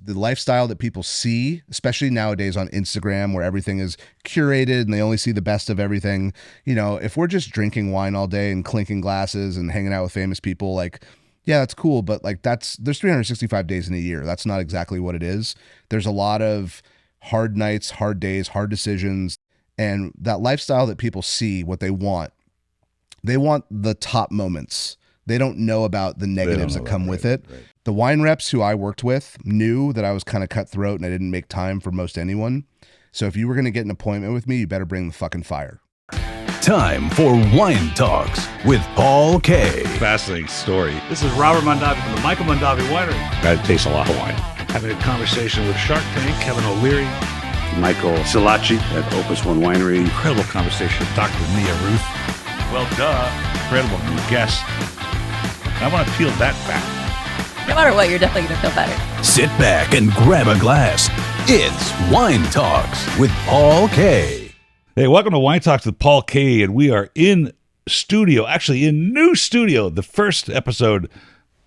the lifestyle that people see, especially nowadays on Instagram, where everything is curated and they only see the best of everything. You know, if we're just drinking wine all day and clinking glasses and hanging out with famous people, like, yeah, that's cool, but like there's 365 days in a year. That's not exactly what it is. There's a lot of hard nights, hard days, hard decisions, and that lifestyle that people see, what they want the top moments. They don't know about the negatives that come with it. Right. The wine reps who I worked with knew that I was kind of cutthroat and I didn't make time for most anyone. So if you were going to get an appointment with me, you better bring the fucking fire. Time for Wine Talks with Paul K. Fascinating story. This is Robert Mondavi from the Michael Mondavi Winery. I taste a lot of wine. Having a conversation with Shark Tank, Kevin O'Leary. Michael Silacci at Opus One Winery. Incredible conversation with Dr. Mia Ruth. Well, Incredible new guest. I want to peel that back. No matter what, you're definitely going to feel better. Sit back and grab a glass. It's Wine Talks with Paul K. Hey, welcome to Wine Talks with Paul K. And we are in studio, actually in new studio, the first episode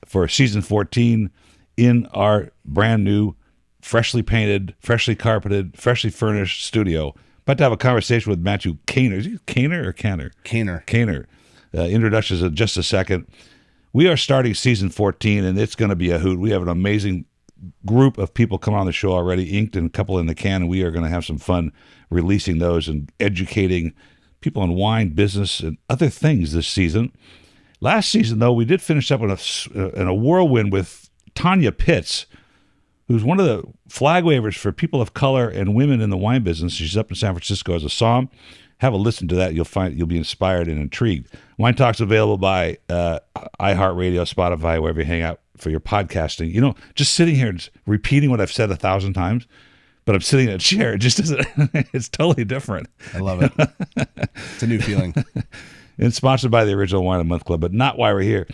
for season 14 in our brand new, freshly painted, freshly carpeted, freshly furnished studio. About to have a conversation with Mathew Kaner. Is he Kaner or Kaner? Kaner. Introductions in just a second. We are starting season 14, and it's going to be a hoot. We have an amazing group of people coming on the show already, inked and a couple in the can, and we are going to have some fun releasing those and educating people in wine, business, and other things this season. Last season, though, we did finish up in a whirlwind with Tanya Pitts, who's one of the flag wavers for people of color and women in the wine business. She's up in San Francisco as a somm. Have a listen to that. You'll be inspired and intrigued. Wine Talk's available by iHeartRadio, Spotify, wherever you hang out for your podcasting. You know, just sitting here and repeating what I've said 1,000 times, but I'm sitting in a chair. It just doesn't. It's totally different. I love it. It's a new feeling. And sponsored by the Original Wine a Month Club, but not why we're here.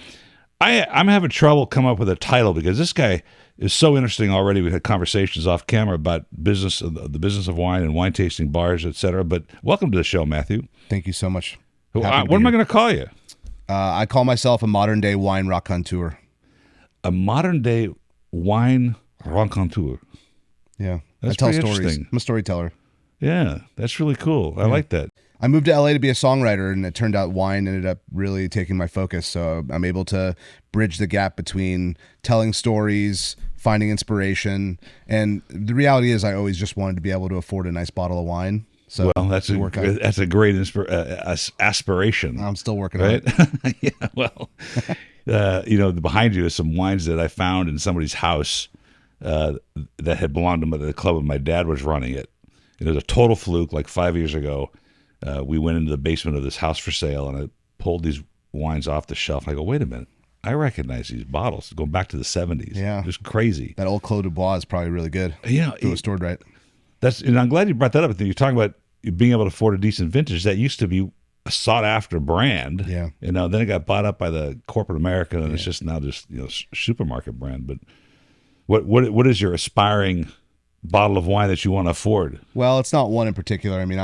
I'm having trouble coming up with a title because this guy is so interesting already. We've had conversations off camera about the business of wine and wine tasting bars, etc. But welcome to the show, Mathew. Thank you so much. What am I going to call you? I call myself a modern day wine raconteur. A modern day wine raconteur. Yeah, That's I tell pretty stories. interesting. I'm a storyteller. Yeah, that's really cool. I like that. I moved to LA to be a songwriter, and it turned out wine ended up really taking my focus. So I'm able to bridge the gap between telling stories, finding inspiration, and the reality is I always just wanted to be able to afford a nice bottle of wine. So well, that's a great aspiration. I'm still working on it. Yeah, well, behind you is some wines that I found in somebody's house that had belonged to the club when my dad was running it. It was a total fluke. Like 5 years ago, we went into the basement of this house for sale, and I pulled these wines off the shelf. I go, wait a minute. I recognize these bottles going back to the 70s. Yeah. Just crazy. That old Clos du Bois is probably really good. Yeah. If it was stored right. And I'm glad you brought that up. You're talking about being able to afford a decent vintage. That used to be a sought-after brand. Yeah. Then it got bought up by the corporate America, and it's just now just supermarket brand. But what is your aspiring bottle of wine that you want to afford? Well, it's not one in particular. I mean,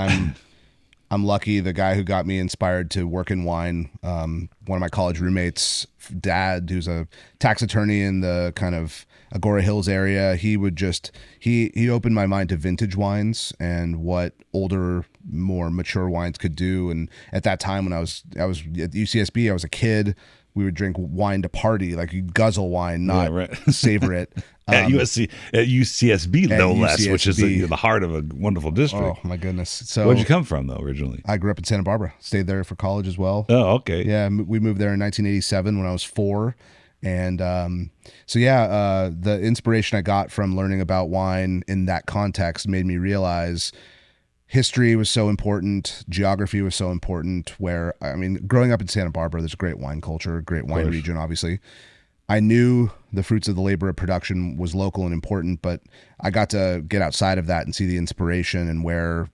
I'm lucky. The guy who got me inspired to work in wine, one of my college roommates' dad, who's a tax attorney in the kind of Agora Hills area, he opened my mind to vintage wines and what older, more mature wines could do. And at that time, when I was at UCSB, I was a kid. We would drink wine to party, like you guzzle wine, not savor it. At UCSB, no less, which is the heart of a wonderful district. Oh, my goodness. So where'd you come from, though, originally? I grew up in Santa Barbara. Stayed there for college as well. Oh, okay. Yeah, we moved there in 1987 when I was 4. And the inspiration I got from learning about wine in that context made me realize history was so important, geography was so important, growing up in Santa Barbara, there's a great wine culture, great wine region, obviously. I knew the fruits of the labor of production was local and important, but I got to get outside of that and see the inspiration and where,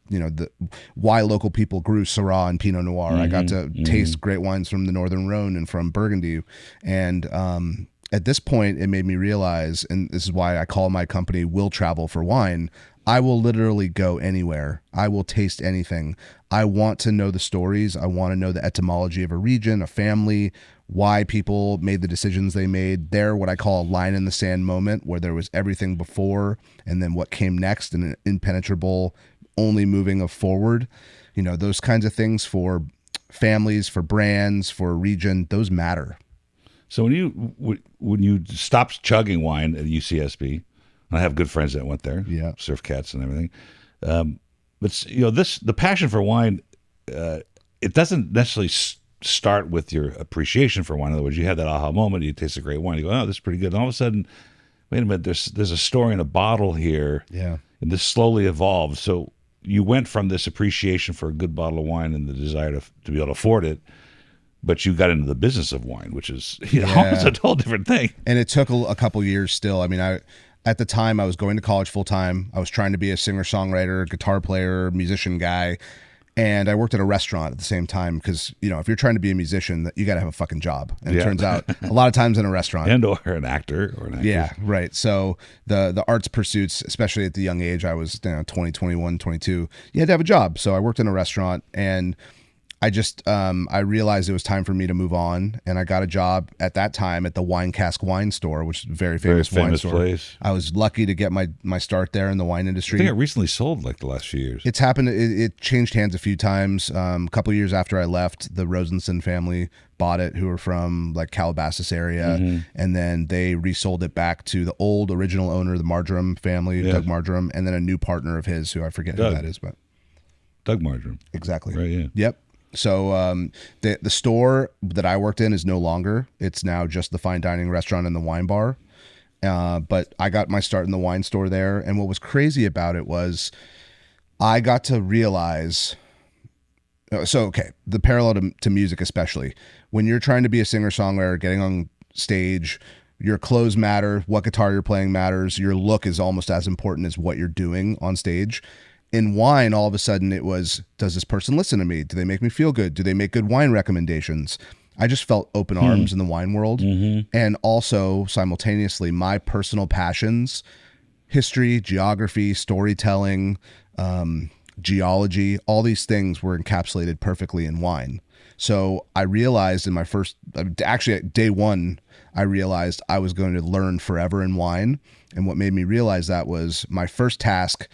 why local people grew Syrah and Pinot Noir. I got to taste great wines from the Northern Rhone and from Burgundy. And at this point, it made me realize, and this is why I call my company Will Travel for Wine, I will literally go anywhere. I will taste anything. I want to know the stories. I want to know the etymology of a region, a family, why people made the decisions they made. They're what I call a line in the sand moment, where there was everything before and then what came next, and an impenetrable only moving of forward. You know, those kinds of things for families, for brands, for a region, those matter. So when you stopped chugging wine at UCSB, and I have good friends that went there, Yeah. Surf Cats and everything. But you know, the passion for wine, it doesn't necessarily start with your appreciation for wine. In other words, you have that aha moment, you taste a great wine, you go, oh, this is pretty good. And all of a sudden, wait a minute, there's a story in a bottle here. Yeah. And this slowly evolved. So you went from this appreciation for a good bottle of wine and the desire to be able to afford it, but you got into the business of wine, which is, you know, it's a whole different thing. And it took a couple years still. I mean, at the time I was going to college full time. I was trying to be a singer-songwriter, guitar player, musician guy. And I worked at a restaurant at the same time because, you know, if you're trying to be a musician, you got to have a fucking job. And it turns out a lot of times in a restaurant. And or an actor or an actress. Yeah, right. So the arts pursuits, especially at the young age, I was 20, 21, 22, you had to have a job. So I worked in a restaurant, and I just, I realized it was time for me to move on, and I got a job at that time at the Wine Cask wine store, which is a very famous wine store. Place. I was lucky to get my start there in the wine industry. I think it recently sold like the last few years. It's happened. It changed hands a few times. A couple of years after I left, the Rosenson family bought it, who were from like Calabasas area, and then they resold it back to the old original owner, the Marjoram family, Doug Marjoram, and then a new partner of his, who I forget who that is, but Doug Marjoram. Exactly. Right. Yeah. Yep. So the store that I worked in is no longer. It's now just the fine dining restaurant and the wine bar. But I got my start in the wine store there. And what was crazy about it was I got to realize, the parallel to music, especially when you're trying to be a singer-songwriter, getting on stage, your clothes matter, what guitar you're playing matters, your look is almost as important as what you're doing on stage. In wine, all of a sudden it was, does this person listen to me? Do they make me feel good? Do they make good wine recommendations? I just felt open arms in the wine world. And also simultaneously my personal passions, history, geography, storytelling, geology, all these things were encapsulated perfectly in wine. So I realized actually at day one, I realized I was going to learn forever in wine. And what made me realize that was my first task.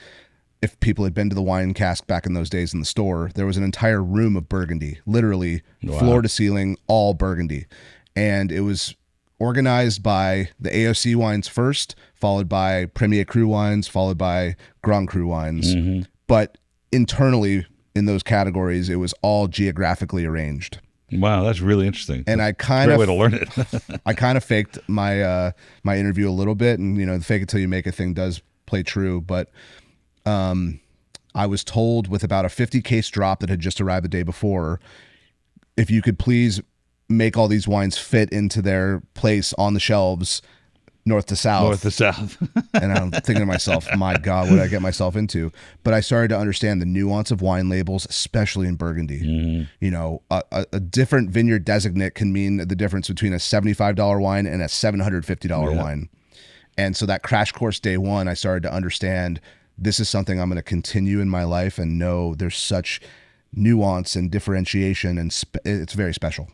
If people had been to the Wine Cask back in those days in the store, there was an entire room of Burgundy, literally floor to ceiling, all Burgundy. And it was organized by the AOC wines first, followed by Premier Cru wines, followed by Grand Cru wines. But internally in those categories, it was all geographically arranged. Wow, that's really interesting. And I Great way to learn it. I kind of faked my my interview a little bit, and the fake it till you make it thing does play true. But I was told with about a 50 case drop that had just arrived the day before, if you could please make all these wines fit into their place on the shelves, north to south. North to south. And I'm thinking to myself, my God, what did I get myself into? But I started to understand the nuance of wine labels, especially in Burgundy. A different vineyard designate can mean the difference between a $75 wine and a $750 wine. And so that crash course day one, I started to understand this is something I'm going to continue in my life and know there's such nuance and differentiation, and it's very special.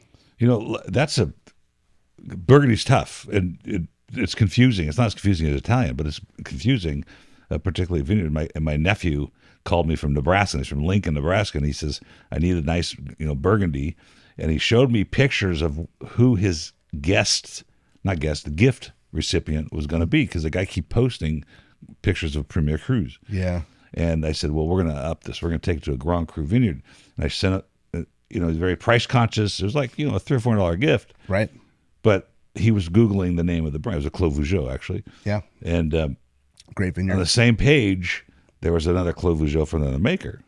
Burgundy's tough, and it's confusing. It's not as confusing as Italian, but it's confusing, particularly vineyard. My nephew called me from Nebraska. He's from Lincoln, Nebraska, and he says, I need a nice, Burgundy. And he showed me pictures of who his gift recipient was going to be, because the guy keep posting pictures of Premier Crus. Yeah. And I said, well, we're going to up this. We're going to take it to a Grand Cru Vineyard. And I sent it, he's very price conscious. It was like, a $3 or $4 gift. Right. But he was Googling the name of the brand. It was a Clos Vougeot, actually. Yeah. And great vineyard. On the same page, there was another Clos Vougeot from another maker.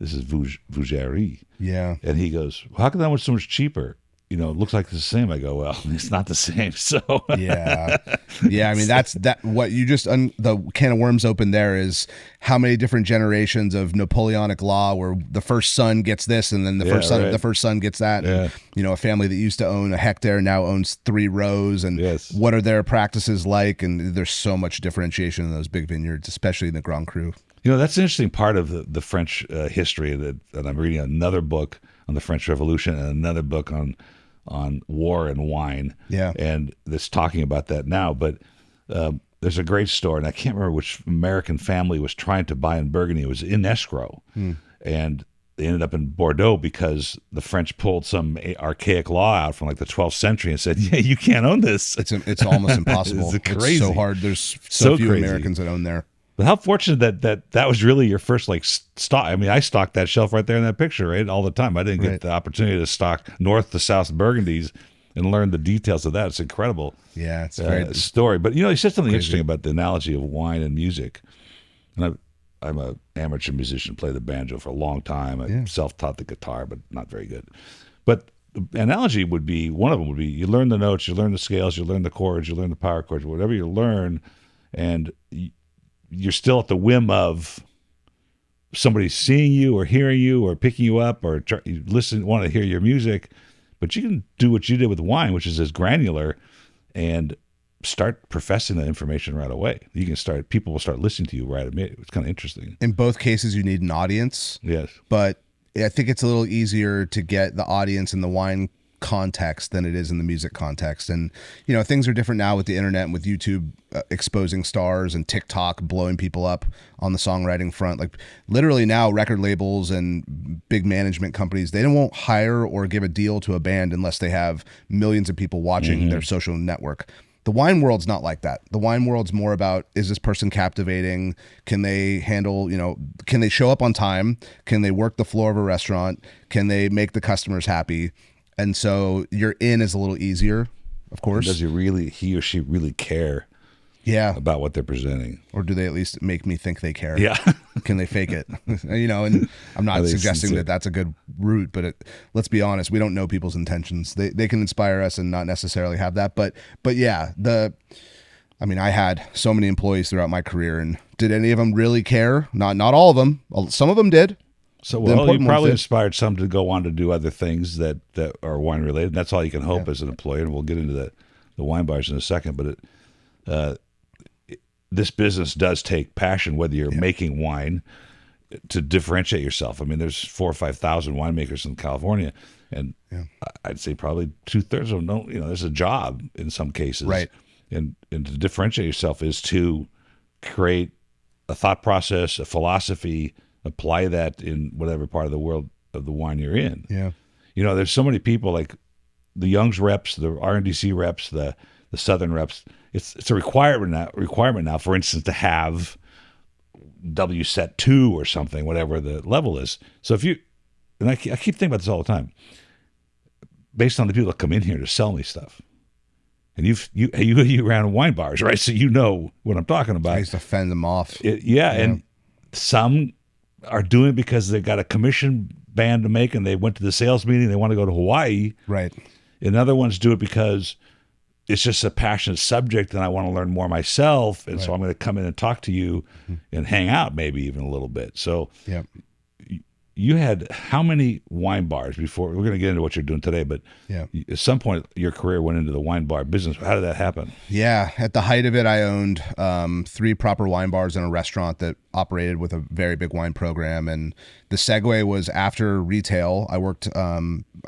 This is Vougerie. Yeah. And he goes, well, how come that one's so much cheaper? It looks like it's the same. I go, well, it's not the same. So yeah. I mean, that's what you just the can of worms open there is how many different generations of Napoleonic law where the first son gets this and then the first son gets that. Yeah. And, a family that used to own a hectare now owns 3 rows, and what are their practices like? And there's so much differentiation in those big vineyards, especially in the Grand Cru. That's an interesting part of the French history that I'm reading another book on the French Revolution and another book on on war and wine. Yeah. And that's talking about that now. But there's a great story, and I can't remember which American family was trying to buy in Burgundy. It was in escrow. And they ended up in Bordeaux because the French pulled some archaic law out from like the 12th century and said, yeah, you can't own this. It's almost impossible. It's crazy. It's so hard. There's so few crazy. Americans that own there. But how fortunate that was really your first like stock. I mean, I stocked that shelf right there in that picture, right, all the time. I didn't get the opportunity to stock north to south Burgundies and learn the details of that. It's incredible. Yeah, it's a great story. But you said something interesting about the analogy of wine and music. And I'm an amateur musician, played the banjo for a long time. I self-taught the guitar, but not very good. But the analogy would be, one of them would be, you learn the notes, you learn the scales, you learn the chords, you learn the power chords, whatever you learn, and you're still at the whim of somebody seeing you or hearing you or picking you up or you want to hear your music. But you can do what you did with wine, which is as granular, and start professing that information right away. People will start listening to you right away. It's kind of interesting. In both cases, you need an audience. Yes. But I think it's a little easier to get the audience in the wine context than it is in the music context. And, things are different now with the internet and with YouTube exposing stars and TikTok blowing people up on the songwriting front. Like literally now record labels and big management companies, they won't hire or give a deal to a band unless they have millions of people watching their social network. The wine world's not like that. The wine world's more about, is this person captivating? Can they handle, can they show up on time? Can they work the floor of a restaurant? Can they make the customers happy? And so your in is a little easier, of course. Does he or she really care about what they're presenting? Or do they at least make me think they care? Yeah. Can they fake it? And I'm not suggesting that that's a good route, but let's be honest, we don't know people's intentions. They can inspire us and not necessarily have that. But yeah, I had so many employees throughout my career, and did any of them really care? Not all of them. Some of them did. So, you probably inspired some to go on to do other things that are wine related. That's all you can hope as an employer, and we'll get into the wine bars in a second. But this business does take passion, whether you're making wine, to differentiate yourself. I mean, there's 4,000 or 5,000 winemakers in California, and I'd say probably 2/3 of them don't. There's a job in some cases, right? And to differentiate yourself is to create a thought process, a philosophy. Apply that in whatever part of the world of the wine you're in. Yeah. There's so many people like the Young's reps, the RNDC reps, the Southern reps. It's a requirement now, for instance, to have WSET 2 or something, whatever the level is. So I keep thinking about this all the time, based on the people that come in here to sell me stuff. And you ran wine bars, right? So you know what I'm talking about. I used to fend them off. And some are doing it because they got a commission band to make and they went to the sales meeting, they want to go to Hawaii. Right. And other ones do it because it's just a passionate subject and I want to learn more myself. And so I'm going to come in and talk to you and hang out maybe even a little bit. So you had how many wine bars before? We're going to get into what you're doing today, but at some point your career went into the wine bar business. How did that happen? Yeah. At the height of it, I owned 3 proper wine bars and a restaurant that operated with a very big wine program. And the segue was after retail. I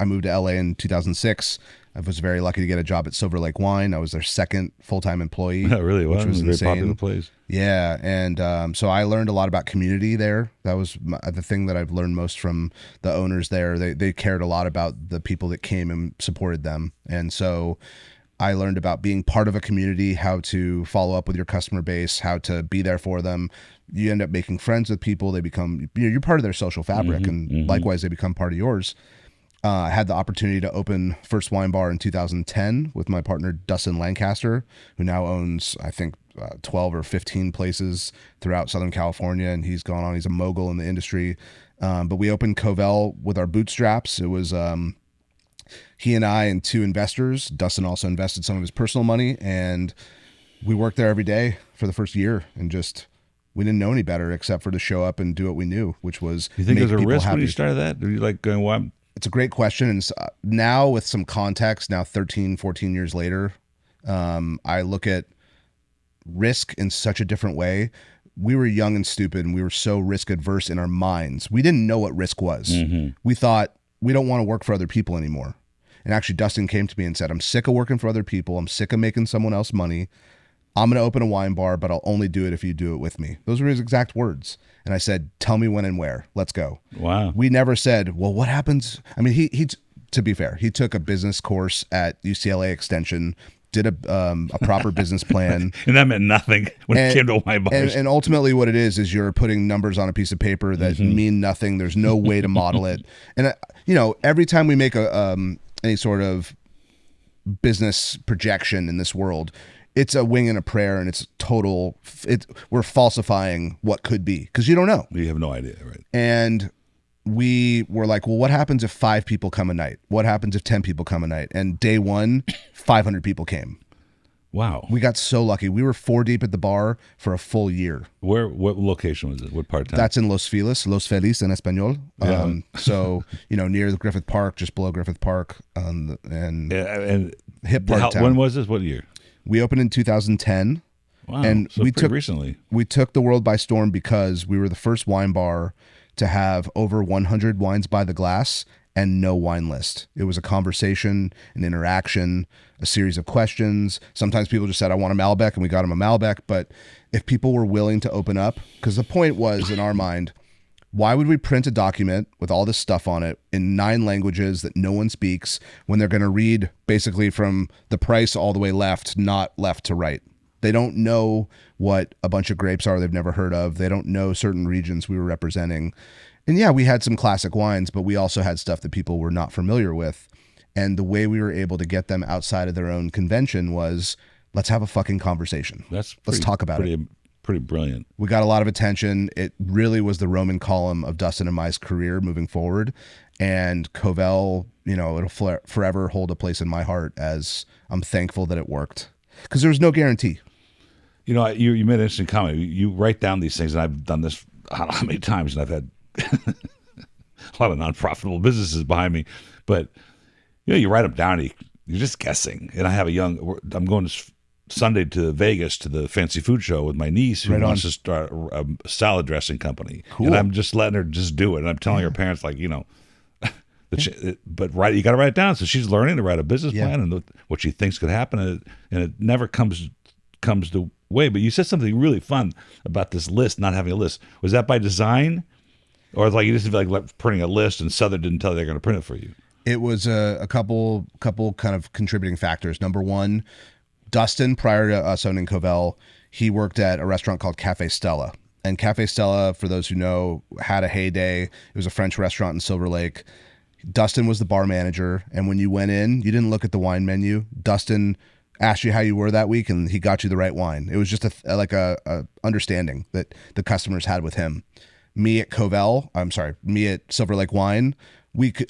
moved to LA in 2006. I was very lucky to get a job at Silver Lake Wine. I was their second full-time employee. That really was. Which was a very insane. Popular place. Yeah, and so I learned a lot about community there. That was the thing that I've learned most from the owners there. They cared a lot about the people that came and supported them. And so I learned about being part of a community, how to follow up with your customer base, how to be there for them. You end up making friends with people. They become, you're part of their social fabric, and likewise, they become part of yours. I had the opportunity to open First Wine Bar in 2010 with my partner Dustin Lancaster, who now owns, I think, 12 or 15 places throughout Southern California, and he's a mogul in the industry. But we opened Covell with our bootstraps. It was he and I and 2 investors. Dustin also invested some of his personal money, and we worked there every day for the first year, and we didn't know any better except for to show up and do what we knew, which was You think make there's a people risk happy. when you started that? Were you like going, well, It's a great question. And now with some context, now 13, 14 years later, I look at risk in such a different way. We were young and stupid, and we were so risk adverse in our minds. We didn't know what risk was. We thought, we don't want to work for other people anymore. And actually, Dustin came to me and said, I'm sick of working for other people. I'm sick of making someone else money. I'm going to open a wine bar, but I'll only do it if you do it with me. Those were his exact words. And I said, tell me when and where. Let's go. Wow. We never said, well, what happens? I mean, he to be fair, he took a business course at UCLA Extension, did a proper business plan. And that meant nothing when it came to wine bars. And ultimately what it is you're putting numbers on a piece of paper that mean nothing. There's no way to model it. And, every time we make any sort of business projection in this world, it's a wing and a prayer, and it's we're falsifying what could be, because you don't know. You have no idea, right? And we were like, well, what happens if 5 people come a night? What happens if 10 people come a night? And day 1, 500 people came. Wow. We got so lucky. We were 4 deep at the bar for a full year. What location was it? What part of town? That's in Los Feliz in Espanol. Yeah. So, near the Griffith Park, just below Griffith Park, and hip part of town. When was this? What year? We opened in 2010. Wow. And so recently. We took the world by storm because we were the first wine bar to have over 100 wines by the glass and no wine list. It was a conversation, an interaction, a series of questions. Sometimes people just said, I want a Malbec, and we got them a Malbec. But if people were willing to open up, because the point was, in our mind, why would we print a document with all this stuff on it in 9 languages that no one speaks when they're going to read basically from the price all the way left, not left to right? They don't know what a bunch of grapes are they've never heard of. They don't know certain regions we were representing. And yeah, we had some classic wines, but we also had stuff that people were not familiar with. And the way we were able to get them outside of their own convention was, let's have a fucking conversation. Let's talk about it. Pretty brilliant. We got a lot of attention. It really was the Roman column of Dustin and my career moving forward. And Covell, it'll forever hold a place in my heart, as I'm thankful that it worked. Because there was no guarantee. You made an interesting comment. You write down these things, and I've done this I don't know how many times, and I've had a lot of non-profitable businesses behind me. But you write them down. You're just guessing. And I have I'm going Sunday to Vegas to the fancy food show with my niece, who wants to start a salad dressing company. Cool. And I'm just letting her just do it. And I'm telling her parents, like, but you got to write it down. So she's learning to write a business plan and what she thinks could happen, and it never comes to way. But you said something really fun about this list, not having a list. Was that by design, or like you just feel like printing a list and Southern didn't tell you they're going to print it for you? It was a couple kind of contributing factors. Number one, Dustin, prior to us owning Covell, he worked at a restaurant called Cafe Stella. And Cafe Stella, for those who know, had a heyday. It was a French restaurant in Silver Lake. Dustin was the bar manager, and when you went in, you didn't look at the wine menu. Dustin asked you how you were that week, and he got you the right wine. It was just a understanding that the customers had with him. Me at Silver Lake Wine,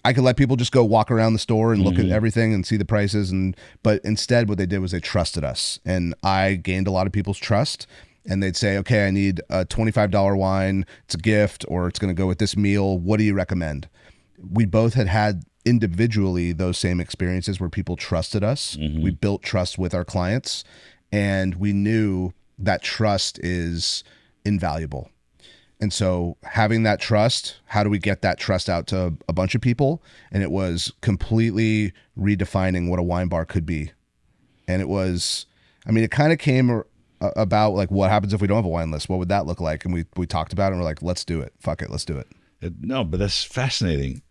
I could let people just go walk around the store and look at everything and see the prices, but instead what they did was they trusted us, and I gained a lot of people's trust. And they'd say, okay, I need a $25 wine. It's a gift, or it's going to go with this meal. What do you recommend? We both had individually those same experiences where people trusted us. Mm-hmm. We built trust with our clients, and we knew that trust is invaluable. And so having that trust, how do we get that trust out to a bunch of people? And it was completely redefining what a wine bar could be. And it kind of came about like, what happens if we don't have a wine list? What would that look like? And we talked about it, and we're like, let's do it. Fuck it, let's do it. No, but that's fascinating,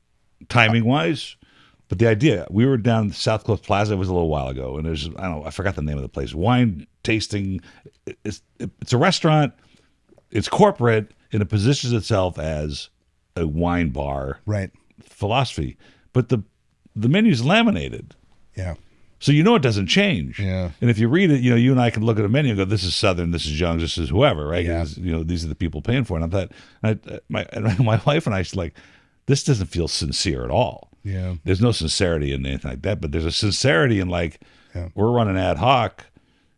timing wise. But the idea, we were down South Coast Plaza. It was a little while ago, and I forgot the name of the place. Wine tasting. It's a restaurant. It's corporate, and it positions itself as a wine bar, right? Philosophy, but the menu's laminated. Yeah. So it doesn't change. Yeah. And if you read it, you and I can look at a menu and go, this is Southern, this is Young's, this is whoever, right? Yeah. These are the people paying for it. And I thought, my wife and I, she's like, this doesn't feel sincere at all. Yeah. There's no sincerity in anything like that, but there's a sincerity in we're running ad hoc,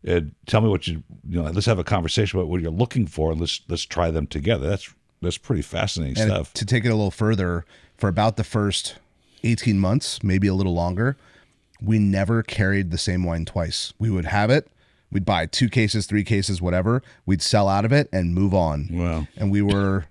and tell me what let's have a conversation about what you're looking for, and let's try them together. That's pretty fascinating stuff. To take it a little further, for about the first 18 months, maybe a little longer, we never carried the same wine twice. We would have it. We'd buy 2 cases, 3 cases, whatever. We'd sell out of it and move on. Wow. And we were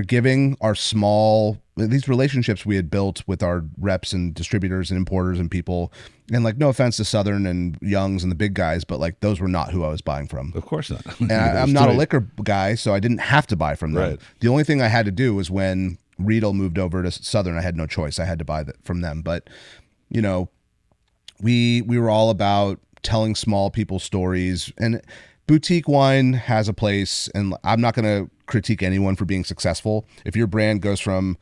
giving our small these relationships we had built with our reps and distributors and importers and people. And like, no offense to Southern and Young's and the big guys, but like those were not who I was buying from. Of course not. And I'm not a liquor guy, so I didn't have to buy from them. Right. The only thing I had to do was when Riedel moved over to Southern, I had no choice. I had to buy from them. But, you know, we were all about telling small people stories, and boutique wine has a place, and I'm not going to critique anyone for being successful. If your brand goes from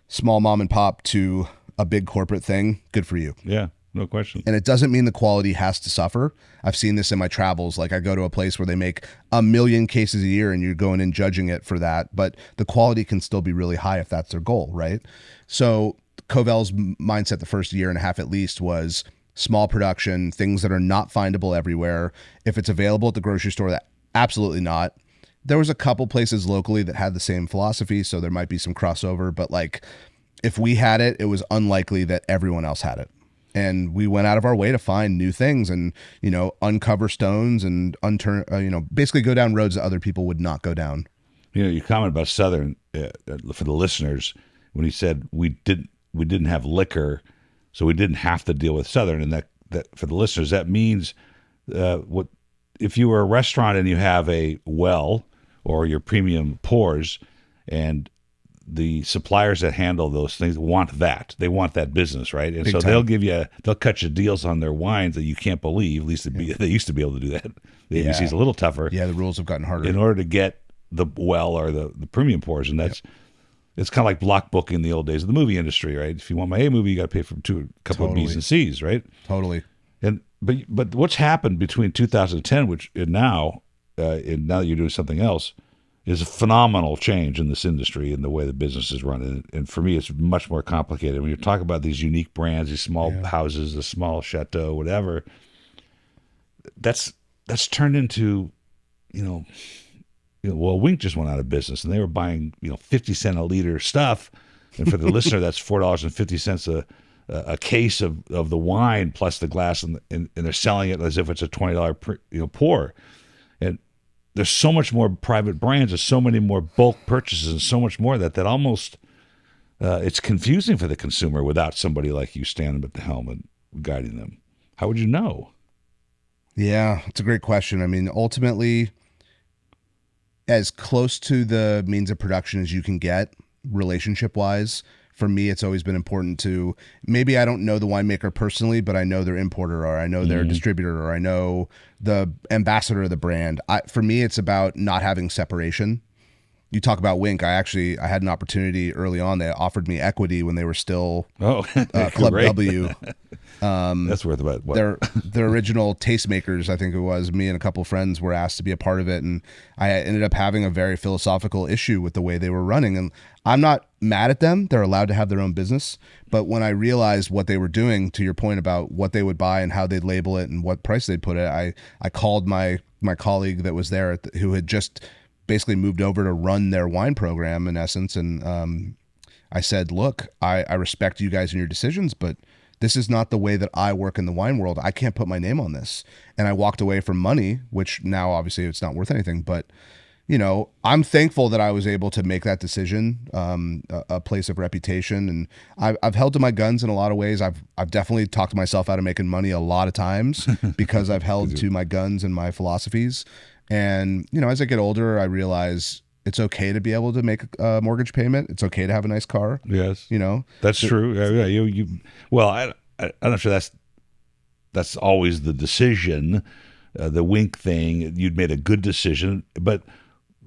small mom and pop to a big corporate thing, good for you. Yeah, no question. And it doesn't mean the quality has to suffer. I've seen this in my travels. Like I go to a place where they make 1 million cases a year and you're going and judging it for that, but the quality can still be really high if that's their goal, right? So Covell's mindset the first year and a half at least was small production, things that are not findable everywhere. If it's available at the grocery store, that absolutely not. There was a couple places locally that had the same philosophy, so there might be some crossover, but like if we had it, it was unlikely that everyone else had it. And we went out of our way to find new things and, you know, uncover stones and basically go down roads that other people would not go down. You know, your comment about Southern for the listeners, when he said we didn't have liquor, so we didn't have to deal with Southern, and that for the listeners, that means what if you were a restaurant and you have a well or your premium pours, and the suppliers that handle those things want that. They want that business, right? And Big so time. they'll cut you deals on their wines that you can't believe. At least they used to be able to do that. The ABC's a little tougher. Yeah, the rules have gotten harder. In order to get the well or the premium pours, and that's it's kind of like block booking in the old days of the movie industry, right? If you want my A movie, you got to pay for a couple of B's and C's, right? Totally. And but what's happened between 2010, now that you're doing something else, is a phenomenal change in this industry and the way the business is run. And for me, it's much more complicated. When you're talking about these unique brands, these small houses, the small chateau, whatever, that's turned into, well, Wink just went out of business, and they were buying 50 cent a liter stuff, and for the listener, that's $4.50 a case of the wine plus the glass, and they're selling it as if it's a $20 pour. And there's so much more private brands, there's so many more bulk purchases, and so much more that almost it's confusing for the consumer without somebody like you standing at the helm and guiding them. How would you know? Yeah, it's a great question. I mean, ultimately, as close to the means of production as you can get, relationship-wise, for me, it's always been important to, maybe I don't know the winemaker personally, but I know their importer, or I know their distributor, or I know the ambassador of the brand. For me, it's about not having separation. You talk about Wink. I had an opportunity early on. They offered me equity when they were still Club Great. W. That's worth about what? Their original tastemakers, I think it was, me and a couple of friends were asked to be a part of it, and I ended up having a very philosophical issue with the way they were running. And I'm not mad at them. They're allowed to have their own business. But when I realized what they were doing, to your point about what they would buy and how they'd label it and what price they'd put it, I called my colleague that was there who had just basically moved over to run their wine program in essence. And I said, look, I respect you guys and your decisions, but this is not the way that I work in the wine world. I can't put my name on this. And I walked away from money, which now obviously it's not worth anything, but I'm thankful that I was able to make that decision, a place of reputation. And I've held to my guns in a lot of ways. I've definitely talked myself out of making money a lot of times because I've held to my guns and my philosophies. And, as I get older, I realize it's okay to be able to make a mortgage payment. It's okay to have a nice car. Yes. That's true. Yeah, well, I'm not sure that's always the decision, the Wink thing. You'd made a good decision, but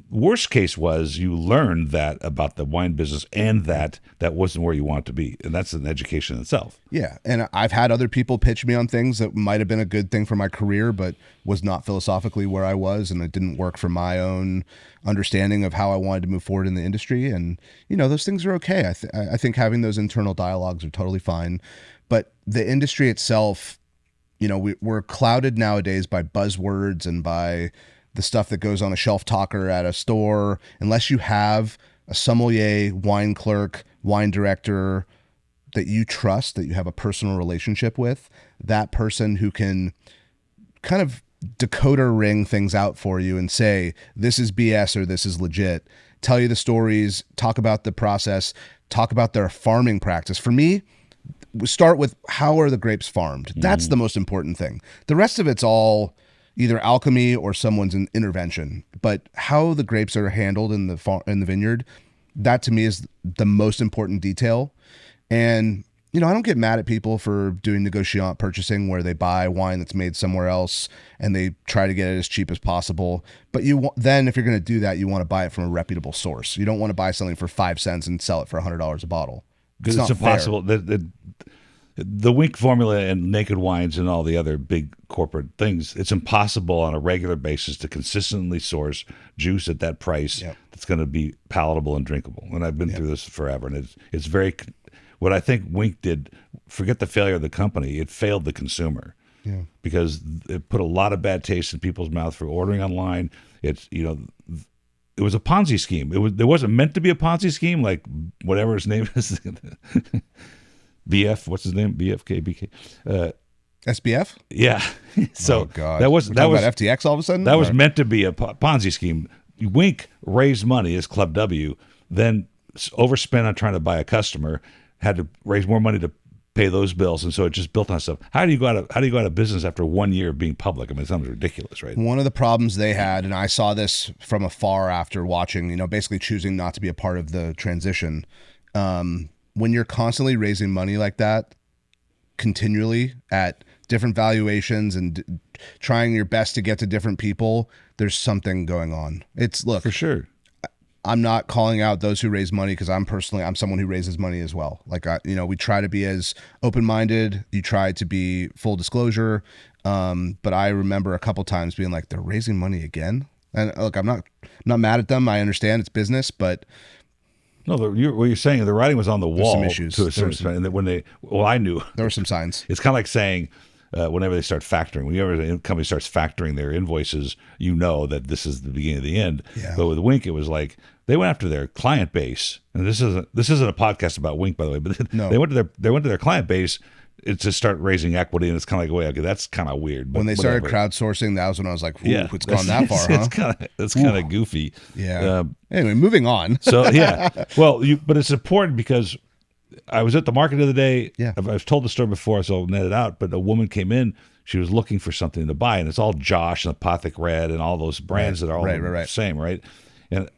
worst case was you learned that about the wine business, and that wasn't where you want to be. And that's an education in itself. Yeah. And I've had other people pitch me on things that might have been a good thing for my career, but was not philosophically where I was. And it didn't work for my own understanding of how I wanted to move forward in the industry. And, those things are okay. I think having those internal dialogues are totally fine. But the industry itself, we're clouded nowadays by buzzwords and by the stuff that goes on a shelf talker at a store. Unless you have a sommelier, wine clerk, wine director that you trust, that you have a personal relationship with, that person who can kind of decoder ring things out for you and say, this is BS or this is legit. Tell you the stories, talk about the process, talk about their farming practice. For me, we start with how are the grapes farmed? That's the most important thing. The rest of it's all either alchemy or someone's intervention. But how the grapes are handled in the vineyard, that to me is the most important detail. And I don't get mad at people for doing negociant purchasing where they buy wine that's made somewhere else and they try to get it as cheap as possible. But then if you're going to do that, you want to buy it from a reputable source. You don't want to buy something for 5 cents and sell it for $100 a bottle. Because it's impossible. The Wink formula and Naked Wines and all the other big corporate things, it's impossible on a regular basis to consistently source juice at that price that's going to be palatable and drinkable. And I've been through this forever. And it's very... What I think Wink did, forget the failure of the company, it failed the consumer. Yeah. Because it put a lot of bad taste in people's mouth for ordering online. It was a Ponzi scheme. It wasn't meant to be a Ponzi scheme, like whatever his name is. BF, what's his name? BFK, BK. SBF? Yeah. So oh God. that was about FTX all of a sudden? That was meant to be a Ponzi scheme. Wink raised money as Club W, then overspent on trying to buy a customer, had to raise more money to pay those bills, and so it just built on itself. How do you go out of business after 1 year of being public? I mean, it sounds ridiculous, right? One of the problems they had, and I saw this from afar after watching, basically choosing not to be a part of the transition. When you're constantly raising money like that, continually at different valuations and trying your best to get to different people, there's something going on. Look, for sure. I'm not calling out those who raise money because I'm someone who raises money as well. Like, we try to be as open-minded. You try to be full disclosure. But I remember a couple times being like, they're raising money again. And look, I'm not mad at them. I understand it's business, but no, what you're saying, the writing was on the wall. Some issues. To a certain extent. And I knew there were some signs. It's kind of like saying, whenever they start factoring, whenever a company starts factoring their invoices, that this is the beginning of the end. Yeah. But with Wink, it was like they went after their client base, and this isn't a podcast about Wink, by the way. But no. they went to their client base to start raising equity, and it's kind of like, okay, that's kind of weird. But when they started crowdsourcing, that was when I was like, ooh, it's gone that far, huh? It's kind of goofy. Yeah. Anyway, moving on. So yeah, but it's important because I was at the market the other day. Yeah. I've told the story before, so I'll net it out. But a woman came in. She was looking for something to buy, and it's all Josh and Apothic Red and all those brands that are all the same, right? And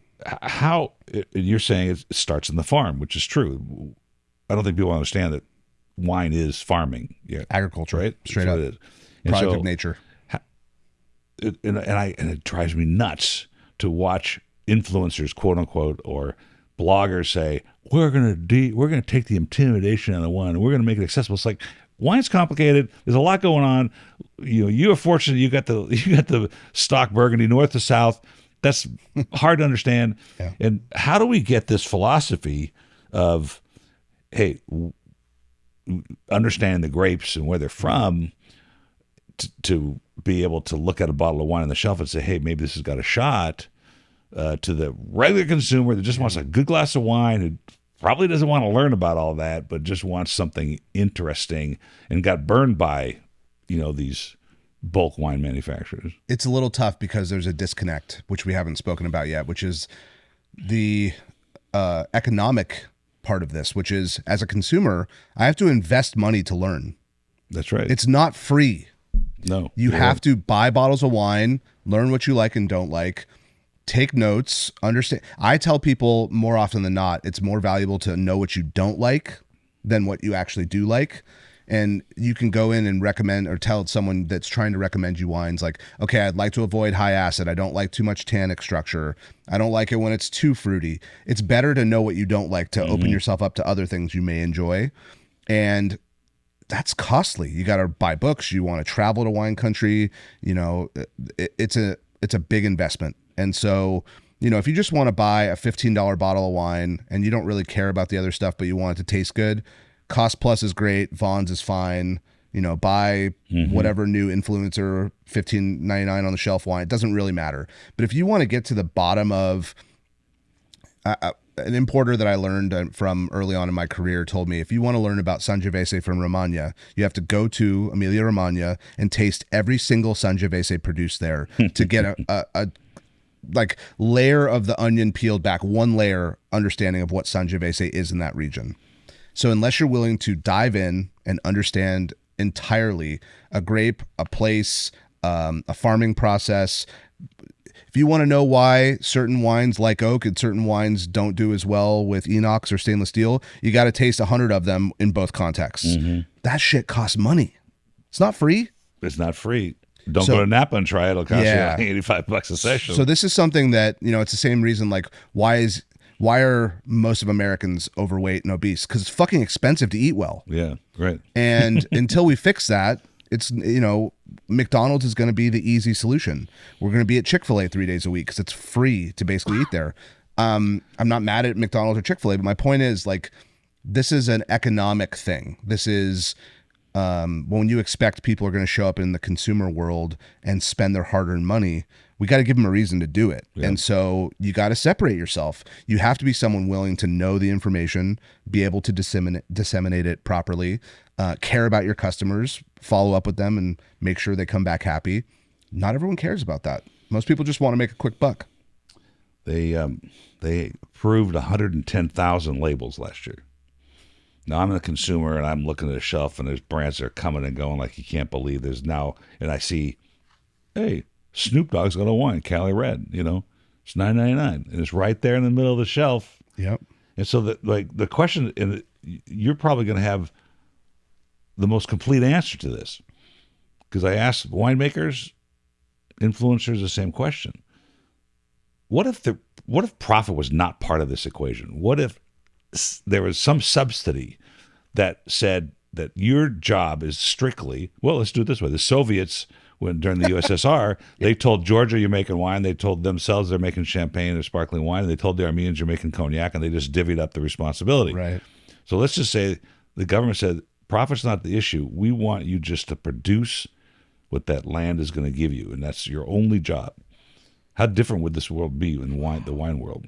how you're saying it starts in the farm, which is true. I don't think people understand that wine is farming, agriculture, right? Straight up, product of nature. And it drives me nuts to watch influencers, quote unquote, or bloggers say, we're gonna take the intimidation out of wine and we're gonna make it accessible. It's like, wine's complicated. There's a lot going on. You are fortunate. You got the stock Burgundy north to south. That's hard to understand. Yeah. And how do we get this philosophy of, hey, understand the grapes and where they're from to be able to look at a bottle of wine on the shelf and say, hey, maybe this has got a shot, to the regular consumer that just wants a good glass of wine, who probably doesn't want to learn about all that, but just wants something interesting and got burned by, these bulk wine manufacturers. It's a little tough because there's a disconnect, which we haven't spoken about yet, which is the economic part of this, which is, as a consumer, I have to invest money to learn. That's right. It's not free. No. You have to buy bottles of wine, learn what you like and don't like, take notes, understand. I tell people more often than not, it's more valuable to know what you don't like than what you actually do like. And you can go in and recommend or tell someone that's trying to recommend you wines like, okay, I'd like to avoid high acid. I don't like too much tannic structure. I don't like it when it's too fruity. It's better to know what you don't like to open yourself up to other things you may enjoy. And that's costly. You got to buy books. You want to travel to wine country. It's a big investment. And so, if you just want to buy a $15 bottle of wine and you don't really care about the other stuff, but you want it to taste good, Cost Plus is great. Vaughn's is fine. Buy whatever new influencer $15.99 on the shelf wine. It doesn't really matter. But if you want to get to the bottom of, an importer that I learned from early on in my career told me, if you want to learn about Sangiovese from Romagna, you have to go to Emilia Romagna and taste every single Sangiovese produced there to get a like layer of the onion peeled back, one layer understanding of what Sangiovese is in that region. So unless you're willing to dive in and understand entirely a grape, a place, a farming process, if you want to know why certain wines like oak and certain wines don't do as well with inox or stainless steel, you got to taste 100 of them in both contexts. That shit costs money. It's not free. It's not free. Don't go to Napa and try it. It'll cost you $85 a session. So this is something that, it's the same reason, like, why are most of Americans overweight and obese? Because it's fucking expensive to eat well. Yeah, right. And until we fix that, it's, McDonald's is going to be the easy solution. We're going to be at Chick-fil-A 3 days a week because it's free to basically eat there. I'm not mad at McDonald's or Chick-fil-A, but my point is, like, this is an economic thing. This is when you expect people are going to show up in the consumer world and spend their hard-earned money, we got to give them a reason to do it. Yeah. And so you got to separate yourself. You have to be someone willing to know the information, be able to disseminate it properly, care about your customers, follow up with them, and make sure they come back happy. Not everyone cares about that. Most people just want to make a quick buck. They approved 110,000 labels last year. Now I'm a consumer and I'm looking at a shelf and there's brands that are coming and going like you can't believe there's now, and I see, hey, Snoop Dogg's got a wine, Cali Red, it's $9.99 and it's right there in the middle of the shelf. Yep. And so the question, and you're probably going to have the most complete answer to this, because I asked winemakers, influencers the same question. What if profit was not part of this equation? What if there was some subsidy that said that your job is strictly, well, let's do it this way. The Soviets, during the USSR, they told Georgia, you're making wine. They told themselves they're making champagne or sparkling wine. And they told the Armenians, you're making cognac, and they just divvied up the responsibility. Right. So let's just say the government said, profit's not the issue. We want you just to produce what that land is going to give you, and that's your only job. How different would this world be in the wine world?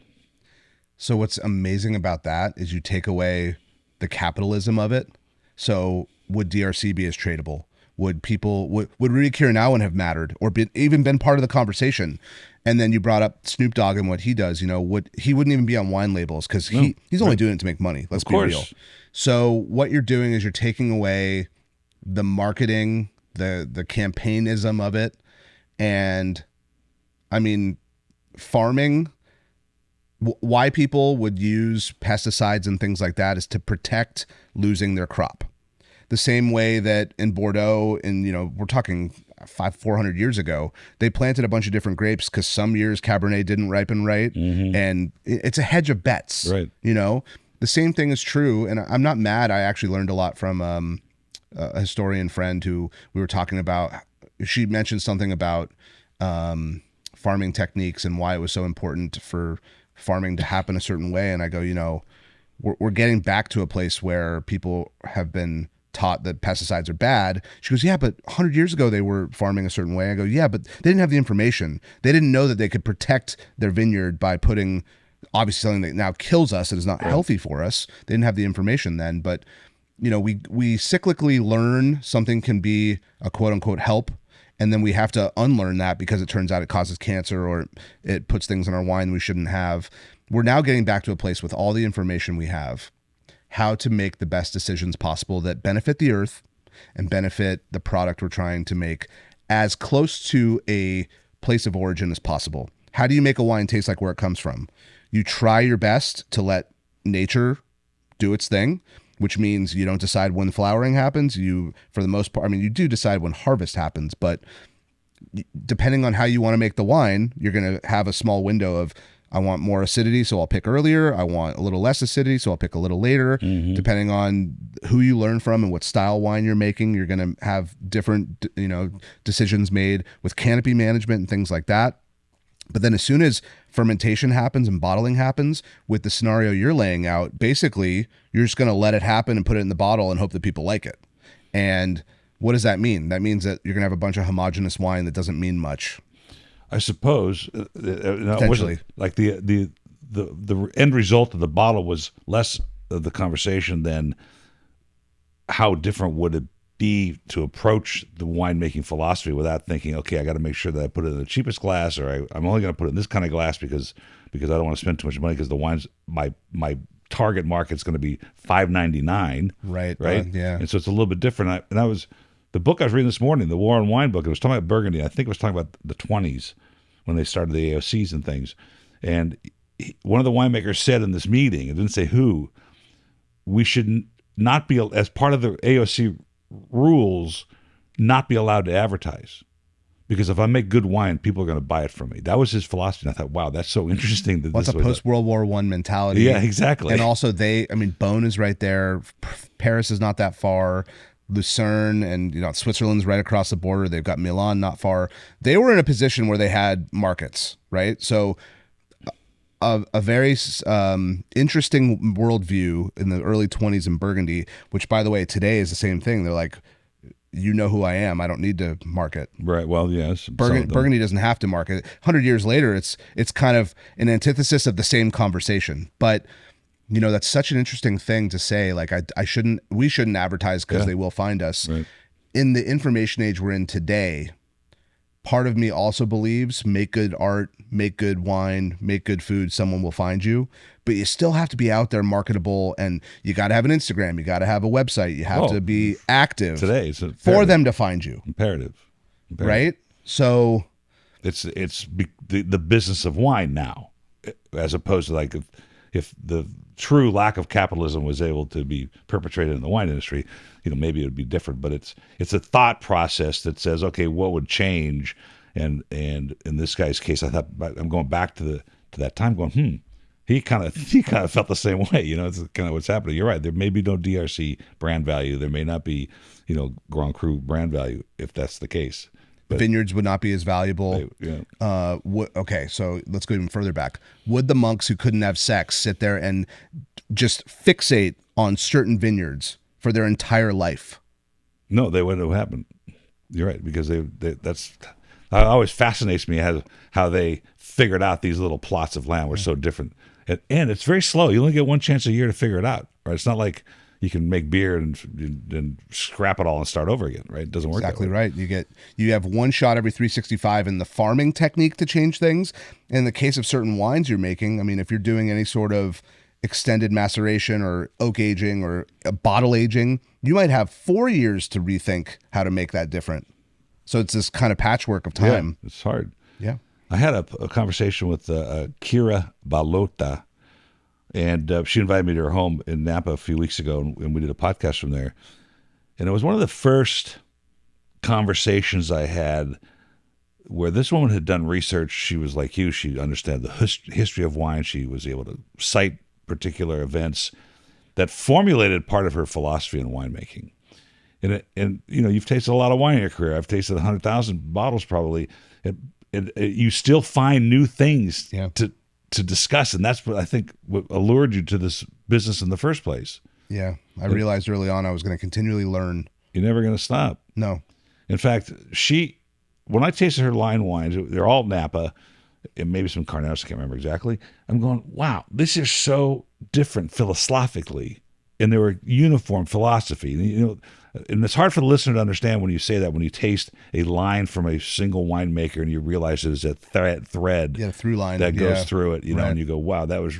So what's amazing about that is you take away the capitalism of it. So would DRC be as tradable? Would people, would Rudy Kirinawan have mattered or even been part of the conversation? And then you brought up Snoop Dogg and what he does, he wouldn't even be on wine labels because he's only doing it to make money. Let's be real. So what you're doing is you're taking away the marketing, the campaignism of it. And I mean, farming, why people would use pesticides and things like that is to protect losing their crop. The same way that in Bordeaux, we're talking 400 years ago, they planted a bunch of different grapes because some years Cabernet didn't ripen right. Mm-hmm. And it's a hedge of bets. Right. The same thing is true. And I'm not mad. I actually learned a lot from a historian friend who we were talking about. She mentioned something about farming techniques and why it was so important for farming to happen a certain way. And I go, we're getting back to a place where people have been taught that pesticides are bad. She goes, yeah, but 100 years ago they were farming a certain way. I go, yeah, but they didn't have the information. They didn't know that they could protect their vineyard by putting obviously something that now kills us and is not healthy for us. They didn't have the information then, but we cyclically learn something can be a quote unquote help. And then we have to unlearn that because it turns out it causes cancer or it puts things in our wine we shouldn't have. We're now getting back to a place with all the information we have, how to make the best decisions possible that benefit the earth and benefit the product we're trying to make as close to a place of origin as possible. How do you make a wine taste like where it comes from? You try your best to let nature do its thing, which means you don't decide when flowering happens. You, for the most part, you do decide when harvest happens, but depending on how you want to make the wine, you're going to have a small window of, I want more acidity, so I'll pick earlier. I want a little less acidity, so I'll pick a little later. Mm-hmm. Depending on who you learn from and what style wine you're making, you're going to have different, decisions made with canopy management and things like that. But then as soon as fermentation happens and bottling happens with the scenario you're laying out, basically you're just going to let it happen and put it in the bottle and hope that people like it. And what does that mean? That means that you're going to have a bunch of homogeneous wine that doesn't mean much. I suppose. Potentially. Like the the end result of the bottle was less of the conversation than how different would it be to approach the winemaking philosophy without thinking, okay, I got to make sure that I put it in the cheapest glass, or I'm only going to put it in this kind of glass because I don't want to spend too much money, because the wine's my target market's going to be $5.99. Right. Yeah. And so it's a little bit different. The book I was reading this morning, the War on Wine book, it was talking about Burgundy. I think it was talking about the 20s when they started the AOCs and things. And one of the winemakers said in this meeting, it didn't say who, we should not be, as part of the AOC rules, not be allowed to advertise, because if I make good wine, people are going to buy it from me. That was his philosophy. And I thought, wow, that's so interesting. What's a post-World War I mentality? Yeah, exactly. And also Beaune is right there. Paris is not that far. Lucerne and Switzerland's right across the border. They've got Milan not far. They were in a position where they had markets, right? So a very interesting worldview in the early 20s in Burgundy, which, by the way, today is the same thing. They're like, you know who I am. I don't need to market. Right. Well, yes. Burgundy doesn't have to market. 100 years later, it's kind of an antithesis of the same conversation. But that's such an interesting thing to say. Like, we shouldn't advertise because they will find us. Right. In the information age we're in today, part of me also believes make good art, make good wine, make good food, someone will find you. But you still have to be out there marketable, and you got to have an Instagram, you got to have a website, you have to be active today for them to find you. Imperative. Right? So it's the business of wine now, as opposed to like if the true lack of capitalism was able to be perpetrated in the wine industry, maybe it would be different. But it's a thought process that says, okay, what would change? And in this guy's case, I thought, I'm going back to that time, going, he kind of felt the same way. It's kind of what's happening. You're right. There may be no DRC brand value. There may not be, Grand Cru brand value if that's the case. But vineyards would not be as valuable. Okay, so let's go even further back. Would the monks who couldn't have sex sit there and just fixate on certain vineyards for their entire life? No, they wouldn't have happened. You're right, because that's always fascinates me how they figured out these little plots of land were so different. And it's very slow. You only get one chance a year to figure it out, right? It's not like you can make beer and scrap it all and start over again, right? It doesn't work exactly that way. Right. You have one shot every 365 in the farming technique to change things. In the case of certain wines you're making, if you're doing any sort of extended maceration or oak aging or a bottle aging, you might have 4 years to rethink how to make that different. So it's this kind of patchwork of time. Yeah, it's hard. Yeah. I had a conversation with Kira Balota, and she invited me to her home in Napa a few weeks ago, and we did a podcast from there. And it was one of the first conversations I had where this woman had done research. She was like you. She understood the history of wine. She was able to cite particular events that formulated part of her philosophy in winemaking. And you've tasted a lot of wine in your career. I've tasted 100,000 bottles probably. And you still find new things to discuss, and that's what I think what allured you to this business in the first place. Yeah, I realized early on I was going to continually learn. You're never going to stop. No. In fact, when I tasted her line wines, they're all Napa, and maybe some Carneros, I can't remember exactly. I'm going, wow, this is so different philosophically, and they were uniform philosophy. And it's hard for the listener to understand when you say that, when you taste a line from a single winemaker and you realize there's a thread through line that goes through it, right. And you go, wow, that was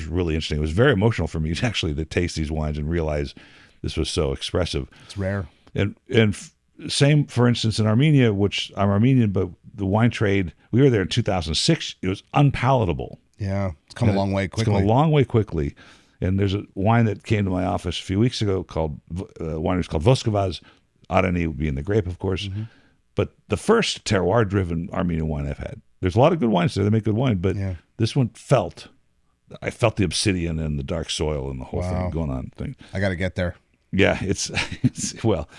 really interesting. It was very emotional for me actually to taste these wines and realize this was so expressive. It's rare. And same, for instance, in Armenia, which I'm Armenian, but the wine trade, we were there in 2006. It was unpalatable. Yeah, it's come a long way quickly. It's come a long way quickly. And there's a wine that came to my office a few weeks ago called wineries called Voskavaz, Arani being the grape, of course. Mm-hmm. But the first terroir-driven Armenian wine I've had. There's a lot of good wines there. They make good wine, but this one I felt the obsidian and the dark soil and the whole thing going on. I got to get there. Yeah, it's well,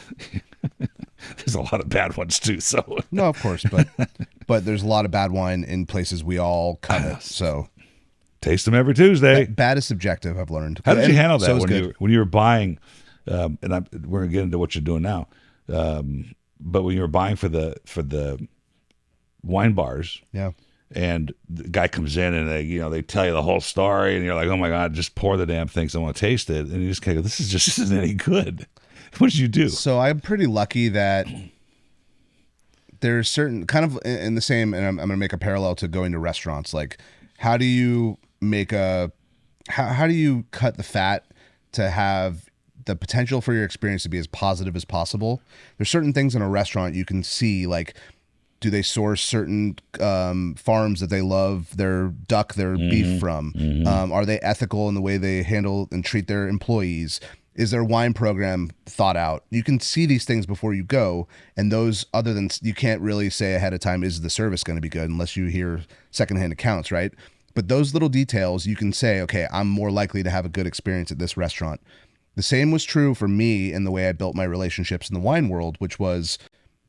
there's a lot of bad ones too. So no, of course, but there's a lot of bad wine in places we all covet. So. Taste them every Tuesday. Bad is subjective, I've learned. How did you handle that when you were buying? And we're gonna get into what you're doing now. But when you were buying for the wine bars, and the guy comes in and they tell you the whole story, and you're like, oh my God, just pour the damn thing, so I want to taste it. And you just kind of go, this isn't any good. What did you do? So I'm pretty lucky that there's certain kind of in the same, and I'm going to make a parallel to going to restaurants. Like, how do you how do you cut the fat to have the potential for your experience to be as positive as possible? There's certain things in a restaurant you can see, like, do they source certain farms that they love their duck, their beef from? Are they ethical in the way they handle and treat their employees? Is their wine program thought out? You can see these things before you go, and those, other than, you can't really say ahead of time, is the service going to be good, unless you hear secondhand accounts, right? But those little details, you can say, okay, I'm more likely to have a good experience at this restaurant. The same was true for me in the way I built my relationships in the wine world, which was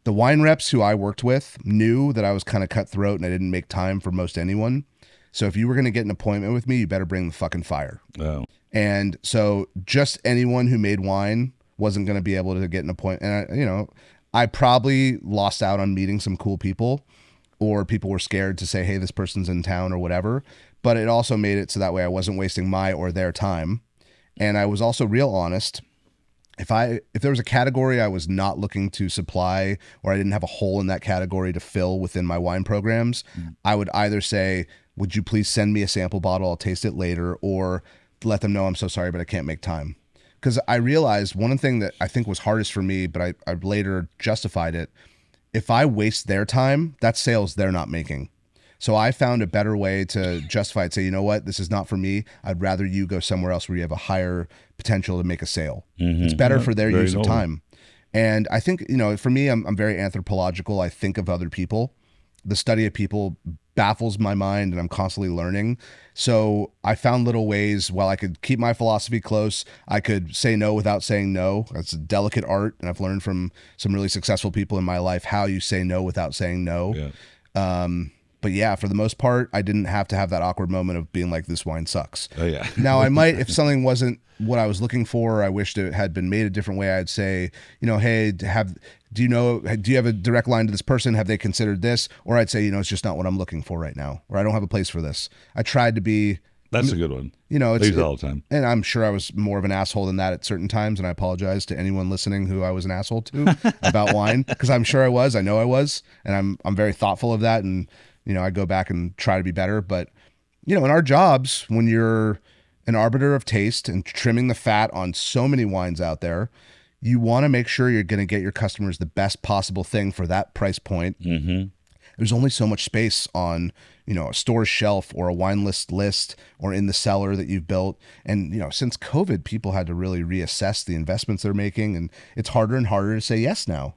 the wine reps who I worked with knew that I was kind of cutthroat and I didn't make time for most anyone. So if you were going to get an appointment with me, you better bring the fucking fire. Oh. And so just anyone who made wine wasn't going to be able to get an appointment. And I probably lost out on meeting some cool people, or people were scared to say, hey, this person's in town or whatever. But it also made it so that way I wasn't wasting my or their time. And I was also real honest. If there was a category I was not looking to supply, or I didn't have a hole in that category to fill within my wine programs, I would either say, would you please send me a sample bottle? I'll taste it later, or let them know, I'm so sorry, but I can't make time. Because I realized one thing that I think was hardest for me, but I later justified it. If I waste their time, that's sales they're not making. So I found a better way to justify it. Say, you know what, this is not for me. I'd rather you go somewhere else where you have a higher potential to make a sale. It's better for their use of time. And I think, for me, I'm very anthropological. I think of other people. The study of people baffles my mind, and I'm constantly learning. So I found little ways, while I could keep my philosophy close, I could say no without saying no. That's a delicate art, and I've learned from some really successful people in my life how you say no without saying no. Yeah. But yeah, for the most part, I didn't have to have that awkward moment of being like, this wine sucks. Oh yeah. Now I might, if something wasn't what I was looking for, I wished it had been made a different way, I'd say, hey, do you have a direct line to this person? Have they considered this? Or I'd say, it's just not what I'm looking for right now, or I don't have a place for this. I tried to be. That's a good one. It's I use it all the time. And I'm sure I was more of an asshole than that at certain times. And I apologize to anyone listening who I was an asshole to about wine, because I'm sure I was. I know I was. And I'm very thoughtful of that. And, I go back and try to be better. But, in our jobs, when you're an arbiter of taste and trimming the fat on so many wines out there, you want to make sure you're going to get your customers the best possible thing for that price point. There's only so much space on, a store's shelf or a wine list or in the cellar that you've built. And, since COVID, people had to really reassess the investments they're making, and it's harder and harder to say yes now.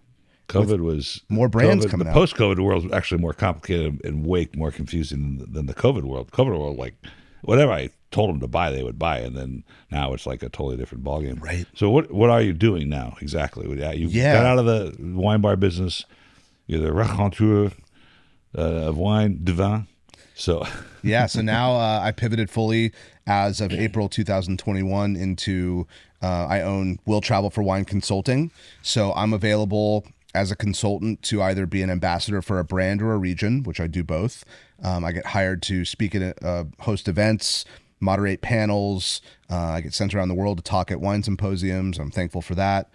COVID was more brands coming out. The post-COVID world was actually more complicated and way more confusing than the COVID world. COVID world, like, whatever I told them to buy, they would buy, and then now it's like a totally different ballgame. Right. So what are you doing now exactly? You got out of the wine bar business. You're the raconteur of wine, de vin. So yeah. So now I pivoted fully as of April 2021 into I own Will Travel for Wine Consulting. So I'm available as a consultant to either be an ambassador for a brand or a region, which I do both. I get hired to speak at host events, moderate panels. I get sent around the world to talk at wine symposiums. I'm thankful for that.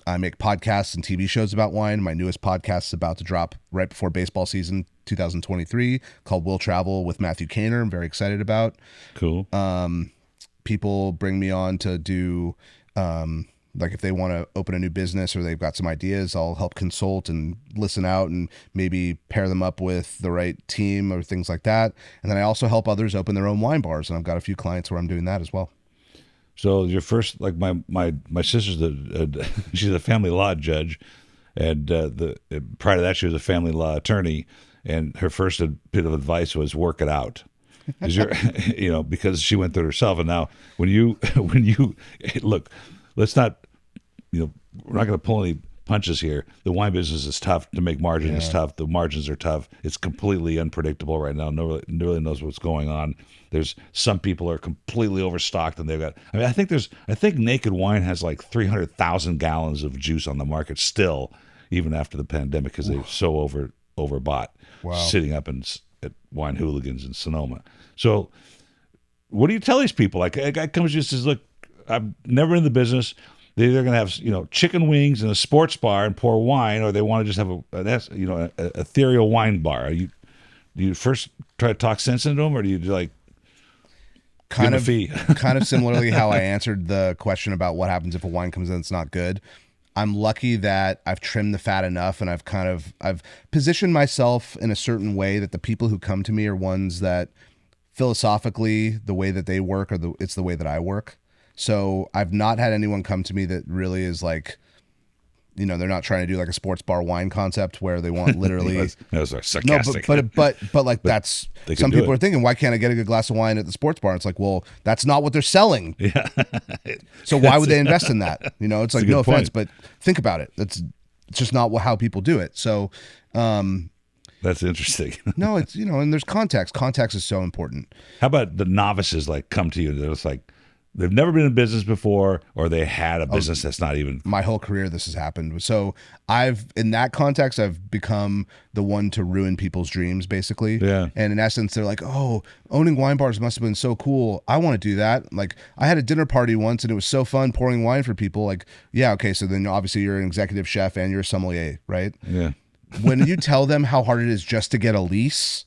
I make podcasts and TV shows about wine. My newest podcast is about to drop right before baseball season 2023, called Will Travel with Mathew Kaner. I'm very excited about. Cool. People bring me on to do, like, if they want to open a new business or they've got some ideas, I'll help consult and listen out and maybe pair them up with the right team or things like that. And then I also help others open their own wine bars, and I've got a few clients where I'm doing that as well. So your first, like my sister's she's a family law judge, and prior to that she was a family law attorney, and her first bit of advice was work it out. Because she went through it herself. And now when you look, let's not, we're not going to pull any punches here. The wine business is tough to make margin. It's tough. The margins are tough. It's completely unpredictable right now. Nobody really knows what's going on. There's some people are completely overstocked, and they've got, I think Naked Wine has like 300,000 gallons of juice on the market still, even after the pandemic, because they're so overbought, sitting up and at Wine Hooligans in Sonoma. So what do you tell these people? Like, a guy comes to you and says, look, I'm never in the business. They're either going to have, chicken wings in a sports bar and pour wine, or they want to just have an ethereal wine bar. Do you first try to talk sense into them, or do you like kind give of them a fee? Kind of similarly how I answered the question about what happens if a wine comes in that's not good. I'm lucky that I've trimmed the fat enough, and I've positioned myself in a certain way that the people who come to me are ones that philosophically the way that they work it's the way that I work. So I've not had anyone come to me that really is like, they're not trying to do like a sports bar wine concept where they want literally. Those are sarcastic. No, but like that's some people are thinking, why can't I get a good glass of wine at the sports bar? It's like, well, that's not what they're selling. Yeah. So why would they invest in that? It's like, no offense, point. but think about it. It's just not how people do it. So, that's interesting. no, it's, and there's context. Context is so important. How about the novices like come to you? They're just like, they've never been in business before, or they had a business that's not even. My whole career, this has happened. So in that context, I've become the one to ruin people's dreams, basically. Yeah. And in essence, they're like, oh, owning wine bars must have been so cool. I want to do that. Like, I had a dinner party once and it was so fun pouring wine for people. Like, yeah, okay. So then obviously you're an executive chef and you're a sommelier, right? Yeah. When you tell them how hard it is just to get a lease,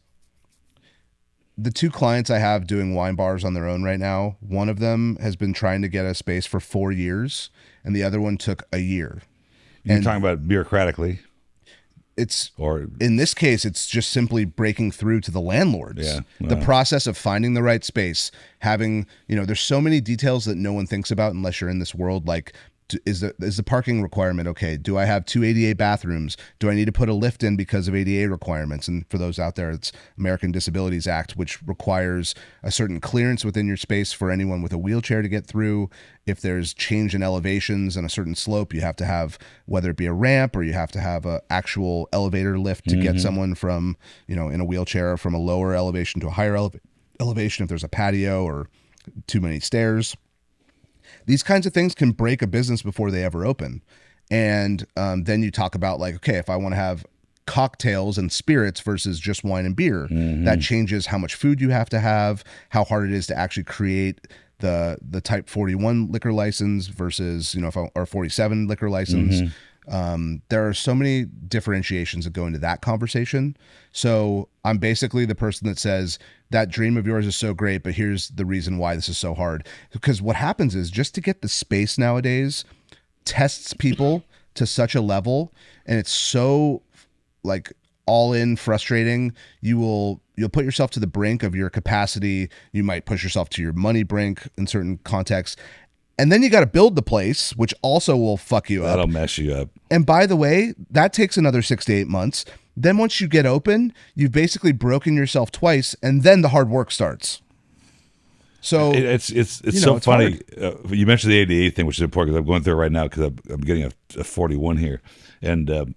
the two clients I have doing wine bars on their own right now, one of them has been trying to get a space for 4 years, and the other one took a year. You're talking about bureaucratically. In this case, it's just simply breaking through to the landlords. Yeah. The process of finding the right space, having, there's so many details that no one thinks about unless you're in this world, like, is the parking requirement okay? Do I have 2 ADA bathrooms? Do I need to put a lift in because of ADA requirements? And for those out there, it's American Disabilities Act, which requires a certain clearance within your space for anyone with a wheelchair to get through. If there's change in elevations and a certain slope, you have to have, whether it be a ramp or you have to have an actual elevator lift to get someone from, in a wheelchair from a lower elevation to a higher elevation if there's a patio or too many stairs. These kinds of things can break a business before they ever open. And then you talk about like, okay, if I want to have cocktails and spirits versus just wine and beer, that changes how much food you have to have, how hard it is to actually create the type 41 liquor license versus, or 47 liquor license. There are so many differentiations that go into that conversation. So I'm basically the person that says that dream of yours is so great, but here's the reason why this is so hard. Because what happens is just to get the space nowadays tests people to such a level, and it's so like all in frustrating. You'll put yourself to the brink of your capacity. You might push yourself to your money brink in certain contexts. And then you got to build the place, which also will fuck you up. That'll mess you up. And by the way, that takes another 6 to 8 months. Then once you get open, you've basically broken yourself twice, and then the hard work starts. So it's so funny. You mentioned the ADA thing, which is important because I'm going through it right now because I'm getting a 41 here, and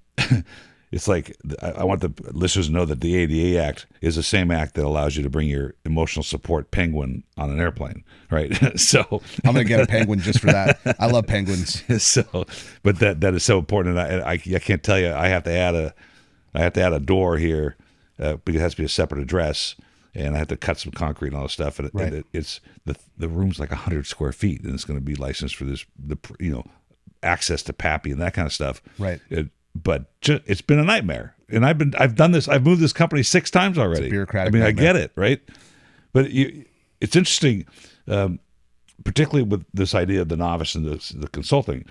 it's like I want the listeners to know that the ADA Act is the same act that allows you to bring your emotional support penguin on an airplane, right? So I'm gonna get a penguin just for that. I love penguins. So, but that is so important, and I can't tell you. I have to add a door here because it has to be a separate address, and I have to cut some concrete and all this stuff. And, right. and it's the room's like 100 square feet, and it's going to be licensed for this access to Pappy and that kind of stuff. Right. But it's been a nightmare, and I've done this. I've moved this company 6 times already. It's a bureaucratic nightmare. I get it, right? But it's interesting, particularly with this idea of the novice and the consulting.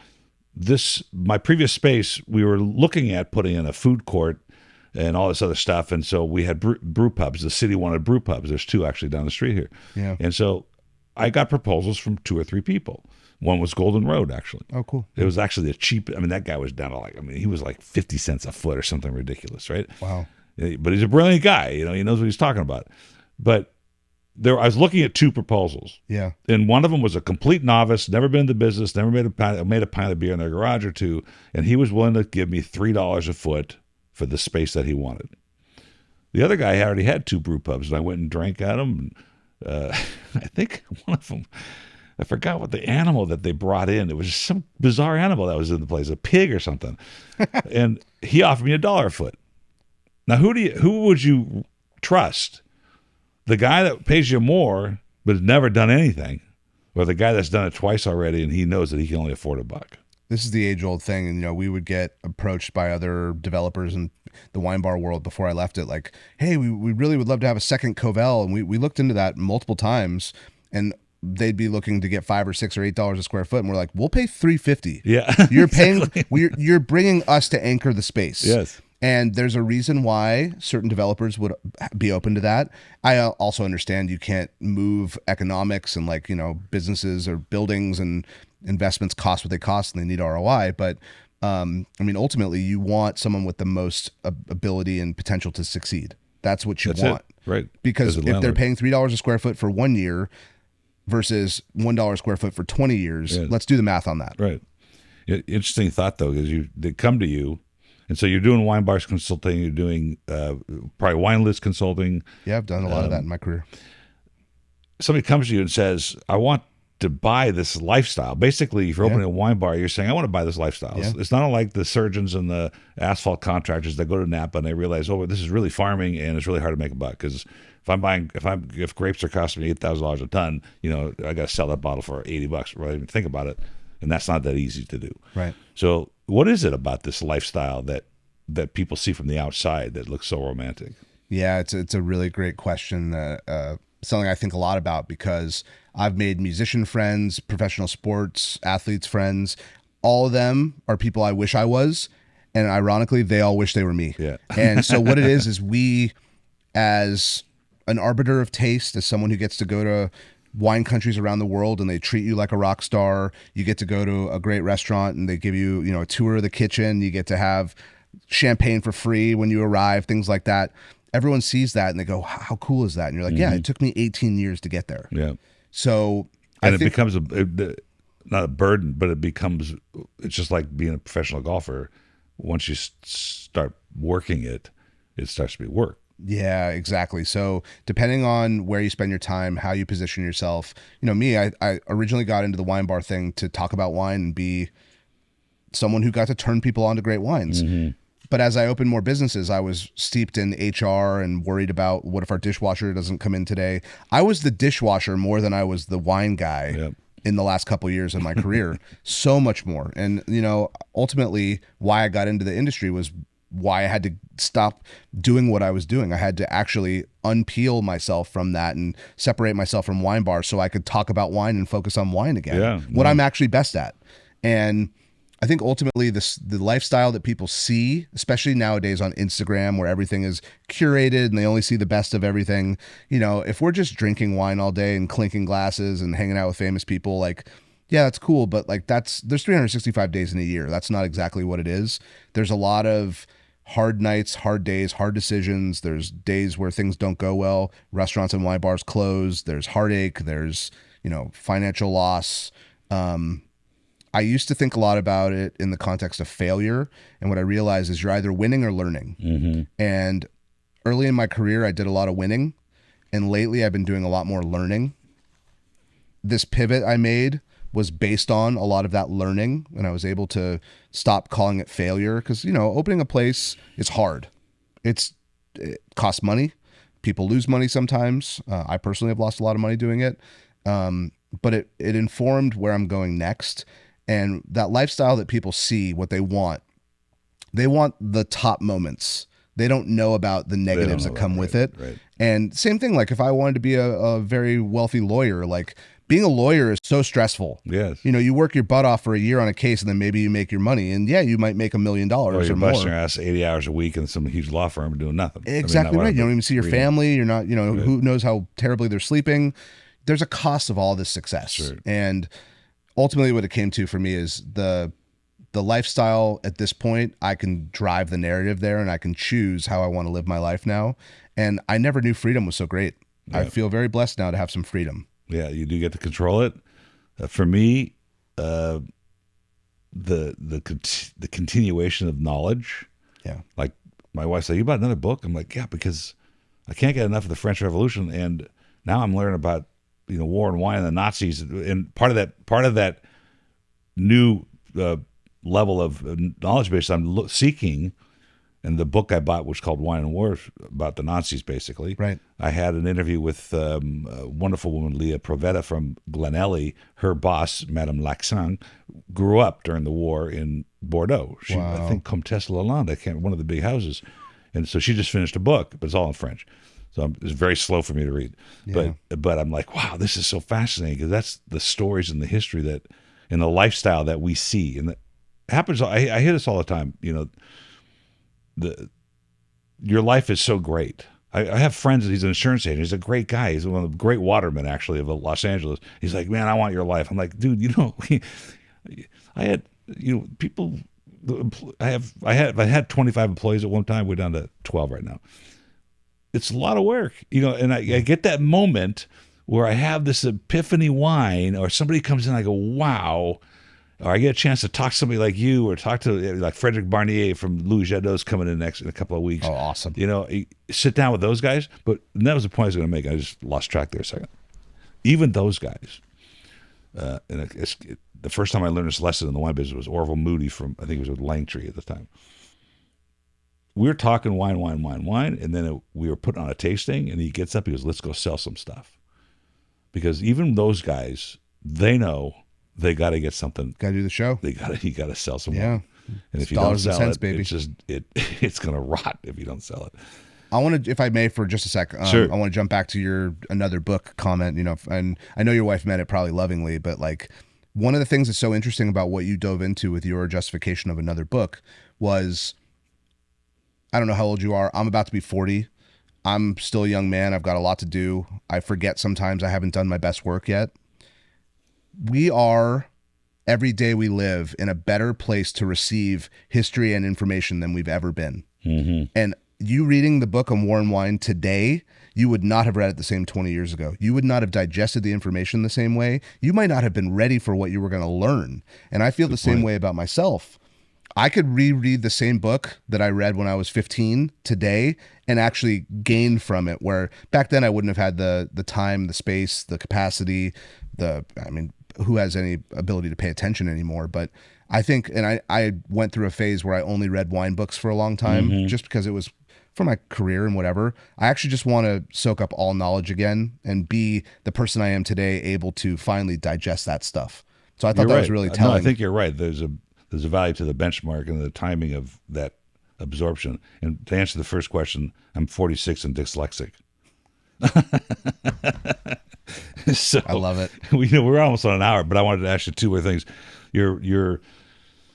My previous space, we were looking at putting in a food court and all this other stuff, and so we had brew pubs. The city wanted brew pubs. There's 2 actually down the street here. Yeah. And so I got proposals from 2 or 3 people. One was Golden Road, actually. Oh, cool. It was actually the cheap. I mean, that guy was down to he was like 50 cents a foot or something ridiculous, right? Wow. But he's a brilliant guy. He knows what he's talking about. But I was looking at 2 proposals. Yeah. And one of them was a complete novice, never been in the business, never made a pint of beer in their garage or 2, and he was willing to give me $3 a foot for the space that he wanted. The other guy already had 2 brew pubs, and I went and drank at them. I think one of them, I forgot what the animal that they brought in. It was just some bizarre animal that was in the place, a pig or something. And he offered me $1 a foot. Now, who would you trust? The guy that pays you more but has never done anything, or the guy that's done it twice already and he knows that he can only afford $1? This is the age-old thing, and we would get approached by other developers in the wine bar world before I left it, like, hey, we really would love to have a second Covell, and we looked into that multiple times, and they'd be looking to get $5 or $6 or $8 a square foot, and we're like, we'll pay $350. Yeah, you're paying, you're bringing us to anchor the space. Yes. And there's a reason why certain developers would be open to that. I also understand you can't move economics, and businesses or buildings and investments cost what they cost and they need ROI. But ultimately you want someone with the most ability and potential to succeed. That's what you want. Right. Because if they're paying $3 a square foot for 1 year versus $1 a square foot for 20 years, let's do the math on that. Right. Interesting thought though, because they come to you. And so you're doing wine bars consulting, you're doing probably wine list consulting. Yeah, I've done a lot of that in my career. Somebody comes to you and says, I want to buy this lifestyle. Basically, if you're opening a wine bar, you're saying, I want to buy this lifestyle. Yeah. It's not like the surgeons and the asphalt contractors that go to Napa and they realize, oh, this is really farming and it's really hard to make a buck. Because if grapes are costing me $8,000 a ton, I got to sell that bottle for $80. Right? Even think about it. And that's not that easy to do. Right. So what is it about this lifestyle that people see from the outside that looks so romantic? Yeah, it's a really great question. Something I think a lot about, because I've made musician friends, professional sports athletes friends. All of them are people I wish I was, and ironically, they all wish they were me. Yeah. And so what it is we, as an arbiter of taste, as someone who gets to go to wine countries around the world and they treat you like a rock star, you get to go to a great restaurant and they give you, a tour of the kitchen, you get to have champagne for free when you arrive, things like that. Everyone sees that and they go, how cool is that? And you're like, yeah, it took me 18 years to get there. Yeah. So it becomes not a burden, but it's just like being a professional golfer. Once you start working it starts to be work. Yeah, exactly. So depending on where you spend your time, how you position yourself, me, I originally got into the wine bar thing to talk about wine and be someone who got to turn people on to great wines. Mm-hmm. But as I opened more businesses, I was steeped in HR and worried about what if our dishwasher doesn't come in today. I was the dishwasher more than I was the wine guy in the last couple of years of my career, so much more. And, ultimately why I got into the industry was why I had to stop doing what I was doing. I had to actually unpeel myself from that and separate myself from wine bars so I could talk about wine and focus on wine again, what I'm actually best at. And I think ultimately the lifestyle that people see, especially nowadays on Instagram where everything is curated and they only see the best of everything, if we're just drinking wine all day and clinking glasses and hanging out with famous people, yeah, that's cool, but there's 365 days in a year. That's not exactly what it is. There's a lot of hard nights, hard days, hard decisions. There's days where things don't go well. Restaurants and wine bars close. There's heartache. There's, financial loss. I used to think a lot about it in the context of failure. And what I realized is you're either winning or learning. Mm-hmm. And early in my career, I did a lot of winning. And lately I've been doing a lot more learning. This pivot I made was based on a lot of that learning, and I was able to stop calling it failure because, opening a place is hard. It costs money. People lose money sometimes. I personally have lost a lot of money doing it. But it informed where I'm going next. And that lifestyle that people see, what they want the top moments. They don't know about the negatives that come with it. Right. And same thing, if I wanted to be a very wealthy lawyer, being a lawyer is so stressful. Yes. You work your butt off for a year on a case and then maybe you make your money. And you might make $1 million or you're more. busting your ass 80 hours a week in some huge law firm doing nothing. Exactly right. You don't even see your family. You're not, who knows how terribly they're sleeping. There's a cost of all this success. Sure. And ultimately what it came to for me is the lifestyle at this point, I can drive the narrative there and I can choose how I want to live my life now. And I never knew freedom was so great. Yeah. I feel very blessed now to have some freedom. Yeah, you do get to control it. For me, the continuation of knowledge. Yeah. Like my wife said, "You bought another book?" I'm like, "Yeah, because I can't get enough of the French Revolution, and now I'm learning about war and wine and the Nazis, and part of that new level of knowledge base I'm seeking And the book I bought was called Wine and War, about the Nazis, basically. Right. I had an interview with a wonderful woman, Leah Provetta from Glenelly. Her boss, Madame Laxang, grew up during the war in Bordeaux. She, I think Comtesse Lalande, one of the big houses. And so she just finished a book, but it's all in French. So it's very slow for me to read. Yeah. But I'm like, wow, this is so fascinating, because that's the stories and the history that, and the lifestyle that we see. And it happens, I hear this all the time, your life is so great. I have friends, he's an insurance agent. He's a great guy. He's one of the great watermen, actually, of Los Angeles. He's like, man, I want your life. I'm like, dude, I had, people, I had 25 employees at one time. We're down to 12 right now. It's a lot of work, and I get that moment where I have this epiphany wine, or somebody comes in, I go, wow. Or I get a chance to talk to somebody like you, or talk to like Frederic Barnier from Louis Jadot's coming in next in a couple of weeks. Oh, awesome. Sit down with those guys. But that was the point I was going to make. I just lost track there a second. Even those guys. The first time I learned this lesson in the wine business was Orville Moody from, I think it was with Langtree at the time. We were talking wine, and then we were putting on a tasting, and he gets up, he goes, let's go sell some stuff. Because even those guys, they know they got to get something. Got to do the show. You got to sell some Yeah. wine. And if you Dollars don't and sell cents, it, baby. it's going to rot if you don't sell it. I want to, if I may, for just a sec, Sure. I want to jump back to your another book comment, and I know your wife meant it probably lovingly, but like one of the things that's so interesting about what you dove into with your justification of another book was, I don't know how old you are. I'm about to be 40. I'm still a young man. I've got a lot to do. I forget sometimes I haven't done my best work yet. We are, every day we live, in a better place to receive history and information than we've ever been. Mm-hmm. And you reading the book on War and Wine today, you would not have read it the same 20 years ago. You would not have digested the information the same way. You might not have been ready for what you were going to learn. And I feel the same way about myself. I could reread the same book that I read when I was 15 today and actually gain from it, where back then I wouldn't have had the time, the space, the capacity, who has any ability to pay attention anymore? But I think, and I went through a phase where I only read wine books for a long time, just because it was for my career and whatever. I actually just want to soak up all knowledge again and be the person I am today, able to finally digest that stuff. So I thought that was really telling. No, I think you're right. There's a value to the benchmark and the timing of that absorption. And to answer the first question, I'm 46 and dyslexic. So I love it. We're almost on an hour, but I wanted to ask you two more things.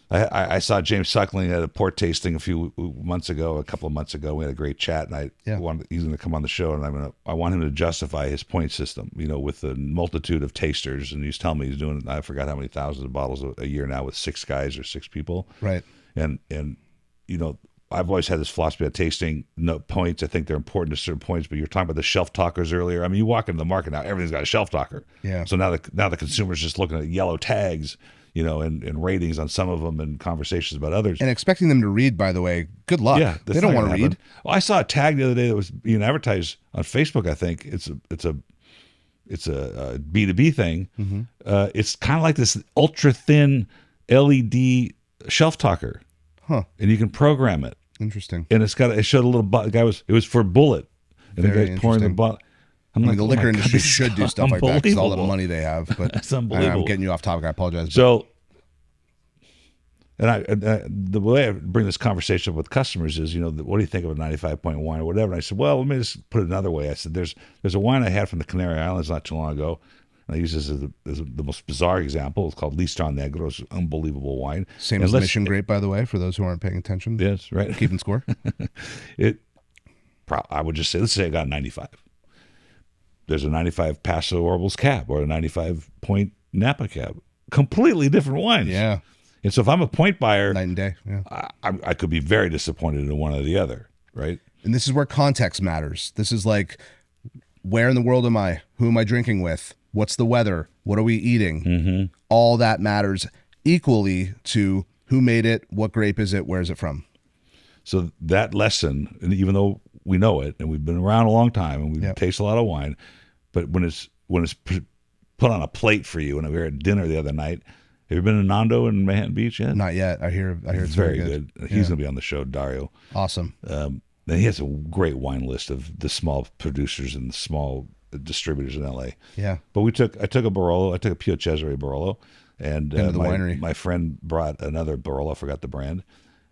I saw James Suckling at a port tasting a couple of months ago. We had a great chat, and he's going to come on the show, and I want him to justify his point system, with the multitude of tasters. And he's telling me he's doing, I forgot how many thousands of bottles a year now with 6 guys or 6 people. Right. And I've always had this philosophy of tasting points. I think they're important to certain points, but you're talking about the shelf talkers earlier. I mean, you walk into the market now, everything's got a shelf talker. Yeah. So now the consumer's just looking at yellow tags, and ratings on some of them and conversations about others. And expecting them to read, by the way, good luck. Yeah, they don't want to read. Well, I saw a tag the other day that was being advertised on Facebook. I think it's a B2B thing. Mm-hmm. It's kind of like this ultra thin LED shelf talker. Huh. And you can program it. Interesting. And it showed a little it was for bullet. And Very the guy's pouring the bottle. The liquor industry should do stuff like that because all the money they have. But that's unbelievable. I'm getting you off topic. I apologize. So, the way I bring this conversation up with customers is, what do you think of a 95-point wine or whatever? And I said, well, let me just put it another way. I said, there's a wine I had from the Canary Islands not too long ago. And I use this as the most bizarre example. It's called Listran Negro. It's an unbelievable wine. Same as Mission Grape, by the way, for those who aren't paying attention. Yes, right. Keeping score. I would just say, let's say I got 95. There's a 95 Paso Robles cab or a 95-point Napa cab. Completely different wines. Yeah. And so if I'm a point buyer, night and day. Yeah. I could be very disappointed in one or the other, right? And this is where context matters. This is like, where in the world am I? Who am I drinking with? What's the weather? What are we eating? Mm-hmm. All that matters equally to who made it, what grape is it, where is it from? So that lesson, and even though we know it, and we've been around a long time, and we taste a lot of wine, but when it's put on a plate for you, and we were at dinner the other night, Have you been to Nando in Manhattan Beach yet? Not yet. I hear it's very good. He's going to be on the show, Dario. Awesome. And he has a great wine list of the small producers and the small distributors in LA. Yeah. But I took a Barolo. I took a Pio Cesare Barolo. And Into the winery. my friend brought another Barolo. I forgot the brand.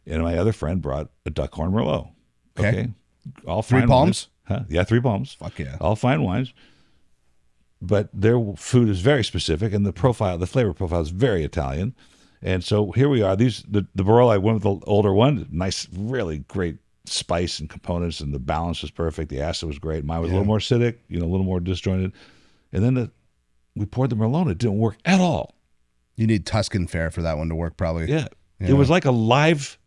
And my other friend brought a Duckhorn Merlot. Okay. All Three fine Palms? wines. Huh? Yeah, Three Palms. Fuck yeah. All fine wines. But their food is very specific, and the flavor profile is very Italian. And so here we are. The Barolo, I went with the older one. Nice, really great spice and components, and the balance was perfect. The acid was great. Mine was a little more acidic, a little more disjointed. And then we poured the Merlot. It didn't work at all. You need Tuscan fare for that one to work, probably. Yeah. It was like a live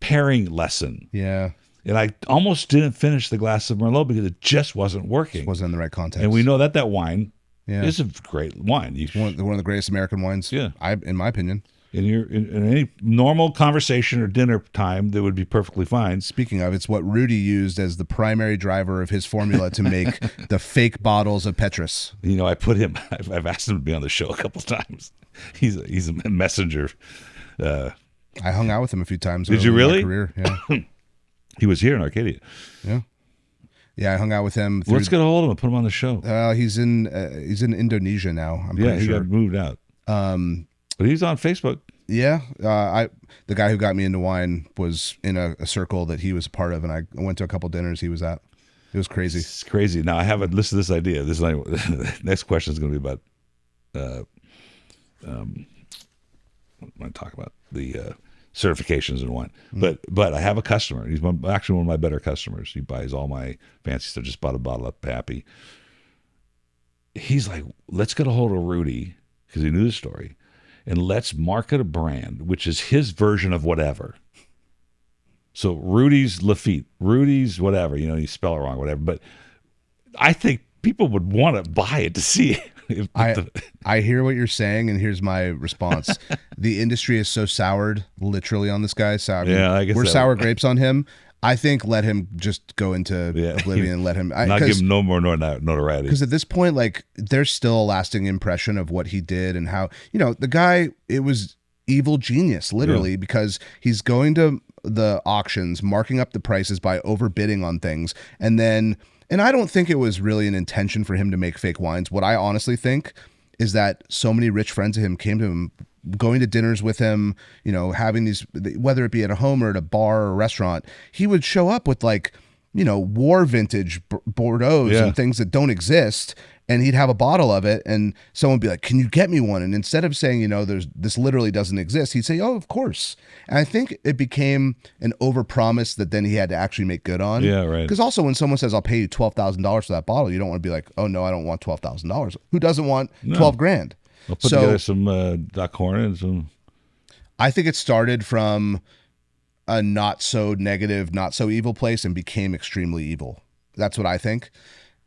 pairing lesson. Yeah. And I almost didn't finish the glass of Merlot because it just wasn't working. It wasn't in the right context. And we know that wine Yeah. is a great wine. One of the greatest American wines, Yeah. in my opinion. In any normal conversation or dinner time, that would be perfectly fine. Speaking of, it's what Rudy used as the primary driver of his formula to make the fake bottles of Petrus. I put him. I've asked him to be on the show a couple times. He's a messenger. I hung out with him a few times. Did you early really? in my career. Yeah. He was here in Arcadia. Yeah. Yeah, I hung out with him. Let's get a hold of him and put him on the show. He's in Indonesia now. I'm pretty he sure. got moved out. But he's on Facebook. Yeah, the guy who got me into wine was in a circle that he was a part of, and I went to a couple dinners he was at. It was crazy. It's crazy. Now I haven't listened to this idea. This is next question is going to be about. What am I talking about? The certifications in wine. But I have a customer. He's actually one of my better customers. He buys all my fancy stuff. Just bought a bottle of Pappy. He's like, let's get a hold of Rudy because he knew the story, and let's market a brand which is his version of whatever. So Rudy's Lafitte, Rudy's whatever. You spell it wrong, whatever. But I think people would want to buy it to see it. I hear what you're saying, and here's my response. The industry is so soured, literally, on this guy. So I guess we're sour grapes on him. I think let him just go into oblivion and let him not give him no more notoriety. Because at this point, like, there's still a lasting impression of what he did and how the guy. It was evil genius, literally, because he's going to the auctions, marking up the prices by overbidding on things, and then. And I don't think it was really an intention for him to make fake wines. What I honestly think is that so many rich friends of him came to him, going to dinners with him, having these, whether it be at a home or at a bar or a restaurant, he would show up with war vintage Bordeaux and things that don't exist. And he'd have a bottle of it, and someone would be like, "Can you get me one?" And instead of saying, this literally doesn't exist, he'd say, "Oh, of course." And I think it became an overpromise that then he had to actually make good on. Yeah, right. Because also, when someone says, "I'll pay you $12,000 for that bottle," you don't want to be like, "Oh no, I don't want $12,000." Who doesn't want $12,000? I'll put together some Duckhorn and some. I think it started from a not so negative, not so evil place and became extremely evil. That's what I think.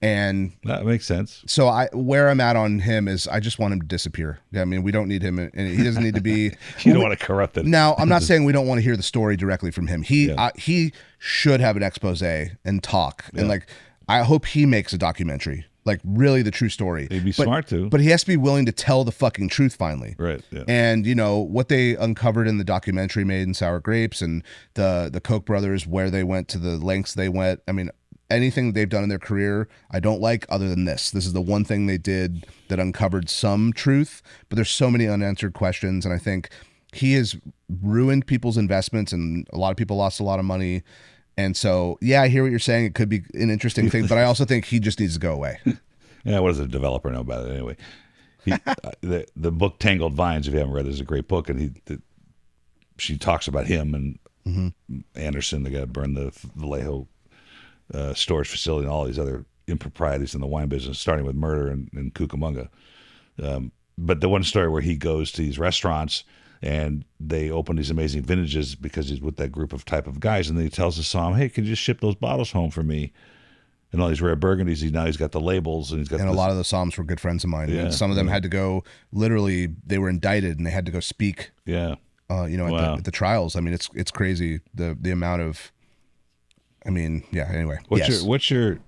And that makes sense. So where I'm at on him is I just want him to disappear. I mean, we don't need him, and he doesn't need to be. You don't want to corrupt it. Now, I'm not saying we don't want to hear the story directly from him. He should have an expose and talk, and I hope he makes a documentary, really the true story. He'd be smart to, but he has to be willing to tell the fucking truth finally. Right. Yeah. And what they uncovered in the documentary Made in Sour Grapes and the Koch brothers, where they went to the lengths they went. I mean. Anything they've done in their career, I don't like other than this. This is the one thing they did that uncovered some truth, but there's so many unanswered questions. And I think he has ruined people's investments, and a lot of people lost a lot of money. And so, I hear what you're saying. It could be an interesting thing, but I also think he just needs to go away. Yeah, what does the developer know about it anyway? The book Tangled Vines, if you haven't read it, is a great book, and she talks about him and Anderson, the guy that burned the Vallejo storage facility and all these other improprieties in the wine business, starting with murder in Cucamonga. But the one story where he goes to these restaurants and they open these amazing vintages because he's with that type of guys, and then he tells the somm, "Hey, can you just ship those bottles home for me?" And all these rare Burgundies, he's got the labels, and he's got. And a lot of the somms were good friends of mine. Yeah, and some of them had to go. Literally, they were indicted and they had to go speak. Yeah. At the trials. I mean, it's crazy the amount of. I mean, anyway. What's your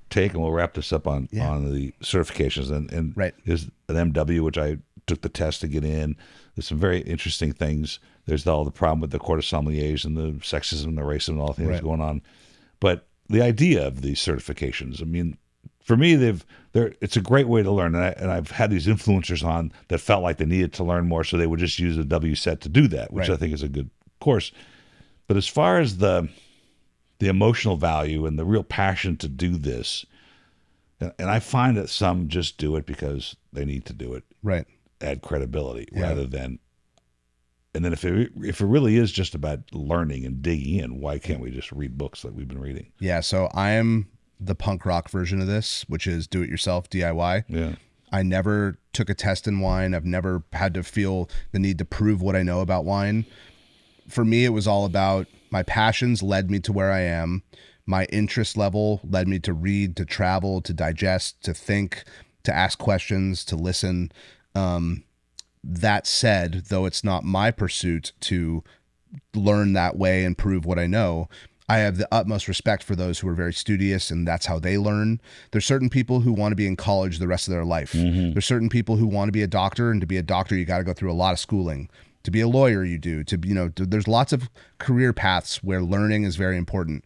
take, and we'll wrap this up on the certifications and right. Is an MW, which I took the test to get in. There's some very interesting things. There's all the problem with the Court of Sommeliers and the sexism and the racism and all the things going on. But the idea of these certifications, I mean, for me, it's a great way to learn. And I've had these influencers on that felt like they needed to learn more, so they would just use a WSET to do that, which I think is a good course. But as far as the emotional value and the real passion to do this, and I find that some just do it because they need to do it, right? Add credibility rather than. And then if it really is just about learning and digging in, why can't we just read books like we've been reading? Yeah. So I am the punk rock version of this, which is do it yourself, DIY. Yeah. I never took a test in wine. I've never had to feel the need to prove what I know about wine. For me, it was all about my passions led me to where I am. My interest level led me to read, to travel, to digest, to think, to ask questions, to listen. That said, though it's not my pursuit to learn that way and prove what I know, I have the utmost respect for those who are very studious and that's how they learn. There's certain people who want to be in college the rest of their life. There's certain people who want to be a doctor, and to be a doctor, you got to go through a lot of schooling. To be a lawyer, you do. There's lots of career paths where learning is very important.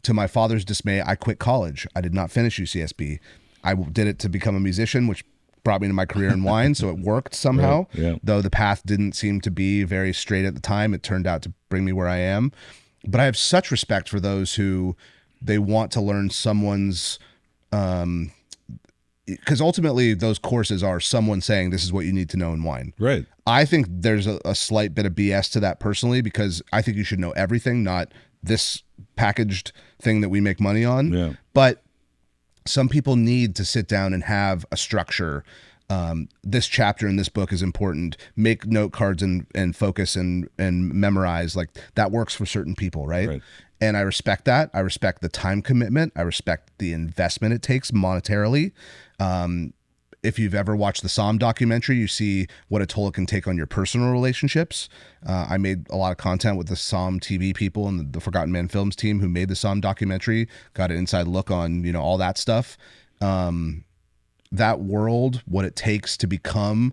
To my father's dismay, I quit college. I did not finish UCSB. I did it to become a musician, which brought me to my career in wine, so it worked somehow. Right, yeah. Though the path didn't seem to be very straight at the time, it turned out to bring me where I am. But I have such respect for those who they want to learn someone's, because ultimately those courses are someone saying this is what you need to know in wine. Right. I think there's a slight bit of BS to that personally, because I think you should know everything, not this packaged thing that we make money on. Yeah. But some people need to sit down and have a structure. This chapter in this book is important. Make note cards and focus and memorize. Like that works for certain people, right? And I respect that. I respect the time commitment. I respect the investment it takes monetarily. If you've ever watched the Somm documentary, you see what a toll it can take on your personal relationships. I made a lot of content with the Somm TV people and the Forgotten Man Films team who made the Somm documentary, got an inside look on, all that stuff. That world, what it takes to become,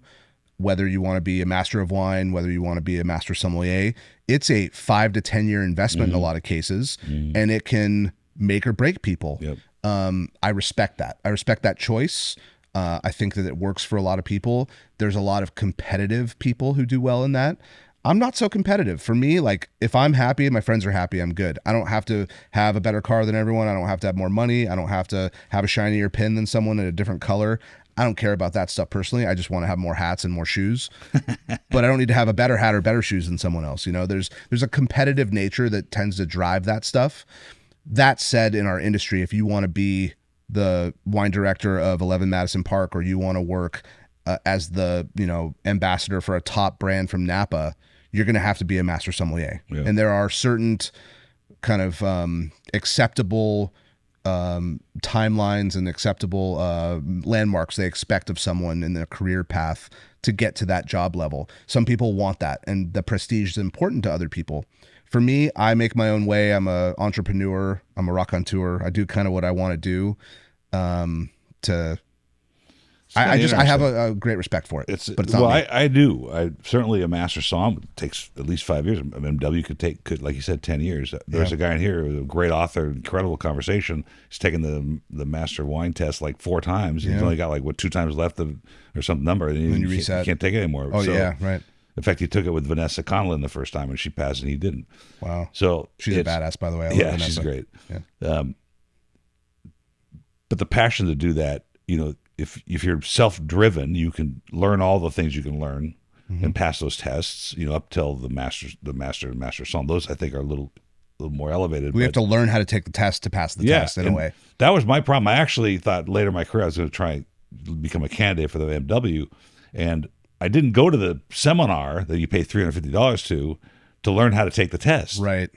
whether you want to be a master of wine, whether you want to be a master sommelier, it's a 5 to 10 year investment in a lot of cases, and it can make or break people. Yep. I respect that. I respect that choice. I think that it works for a lot of people. There's a lot of competitive people who do well in that. I'm not so competitive. For me, like if I'm happy and my friends are happy, I'm good. I don't have to have a better car than everyone. I don't have to have more money. I don't have to have a shinier pin than someone in a different color. I don't care about that stuff personally. I just want to have more hats and more shoes. But I don't need to have a better hat or better shoes than someone else. There's a competitive nature that tends to drive that stuff. That said, in our industry, if you want to be the wine director of 11 Madison Park, or you want to work as the ambassador for a top brand from Napa, you're going to have to be a master sommelier. Yeah. And there are certain kind of acceptable timelines and acceptable landmarks they expect of someone in their career path to get to that job level. Some people want that, and the prestige is important to other people. For me, I make my own way. I'm an entrepreneur. I'm a raconteur. I do kind of what I want to do. I have a great respect for it. But it's not me. I do. I certainly a master somm takes at least 5 years. MW could like you said 10 years. There's a guy in here, a great author, incredible conversation. He's taken the master wine test like 4 times. He's only got 2 times left or some number. And you reset. You can't take it anymore. Oh, yeah, right. In fact, he took it with Vanessa Conlon the first time, and she passed, and he didn't. Wow. So she's a badass, by the way. I love Vanessa. She's great. Yeah. But the passion to do that, if you're self-driven, you can learn all the things you can learn and pass those tests, up till the master somm. Those I think are a little more elevated. We have to learn how to take the test to pass the test in a way. That was my problem. I actually thought later in my career I was going to try and become a candidate for the MW, and I didn't go to the seminar that you pay $350 to learn how to take the test. Right.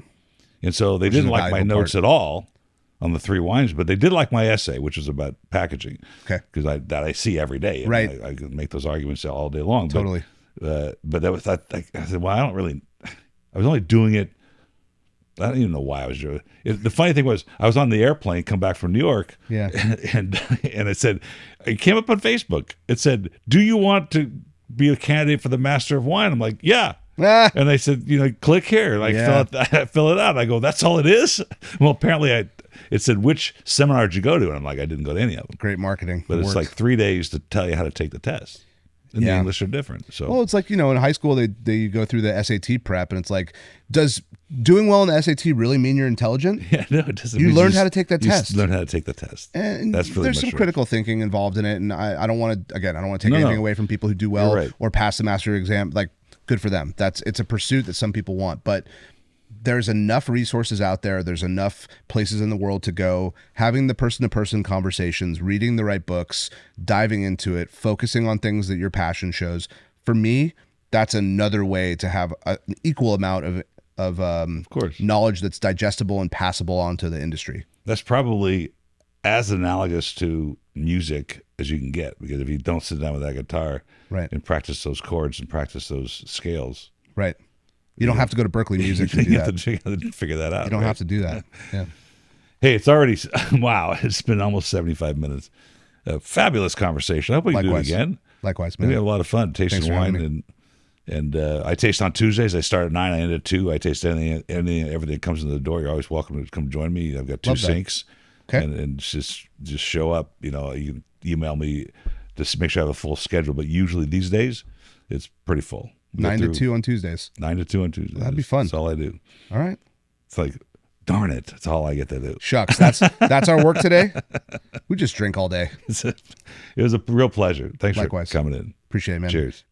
And so they didn't like my notes at all on the 3 wines, but they did like my essay, which was about packaging. Okay. Because I see every day. And right. I could make those arguments all day long. Totally. But that was, I said, well, I was only doing it. I don't even know why I was doing it. The funny thing was, I was on the airplane, come back from New York. Yeah. And it said, it came up on Facebook. It said, do you want to be a candidate for the Master of Wine? I'm like, yeah. Ah. And they said, click here, fill it out. I go, that's all it is? Well, apparently it said, which seminar did you go to? And I'm like, I didn't go to any of them. Great marketing. But it's works. like 3 days to tell you how to take the test. And the English are different. So well, it's like, in high school, they go through the SAT prep, and it's like, does doing well in the SAT really mean you're intelligent? yeah, no, it doesn't. You mean learned how to take that you test. Learn how to take the test. And that's really there's some critical thinking involved in it, and I don't want to take anything away from people who do well or pass the master exam. Like, good for them. It's a pursuit that some people want, but there's enough resources out there. There's enough places in the world to go. Having the person-to-person conversations, reading the right books, diving into it, focusing on things that your passion shows. For me, that's another way to have an equal amount of course, knowledge that's digestible and passable onto the industry. That's probably as analogous to music as you can get, because if you don't sit down with that guitar and practice those chords and practice those scales, you don't have to go to Berkeley Music to do you that. have to figure that out. You don't have to do that. Yeah. Hey, it's already wow! It's been almost 75 minutes. A fabulous conversation. I hope we can do it again. Likewise, man. We have a lot of fun tasting wine, and I taste on Tuesdays. I start at 9, I end at 2. I taste anything, everything that comes in the door. You're always welcome to come join me. I've got 2 sinks, and just show up. You can email me to make sure I have a full schedule. But usually these days, it's pretty full. 9 to 2 on Tuesdays. 9 to 2 on Tuesdays. That'd be fun. That's all I do. All right. It's like, darn it, that's all I get to do. Shucks, that's our work today. We just drink all day. It was a real pleasure. Thanks Likewise. for coming in. Appreciate it, man. Cheers.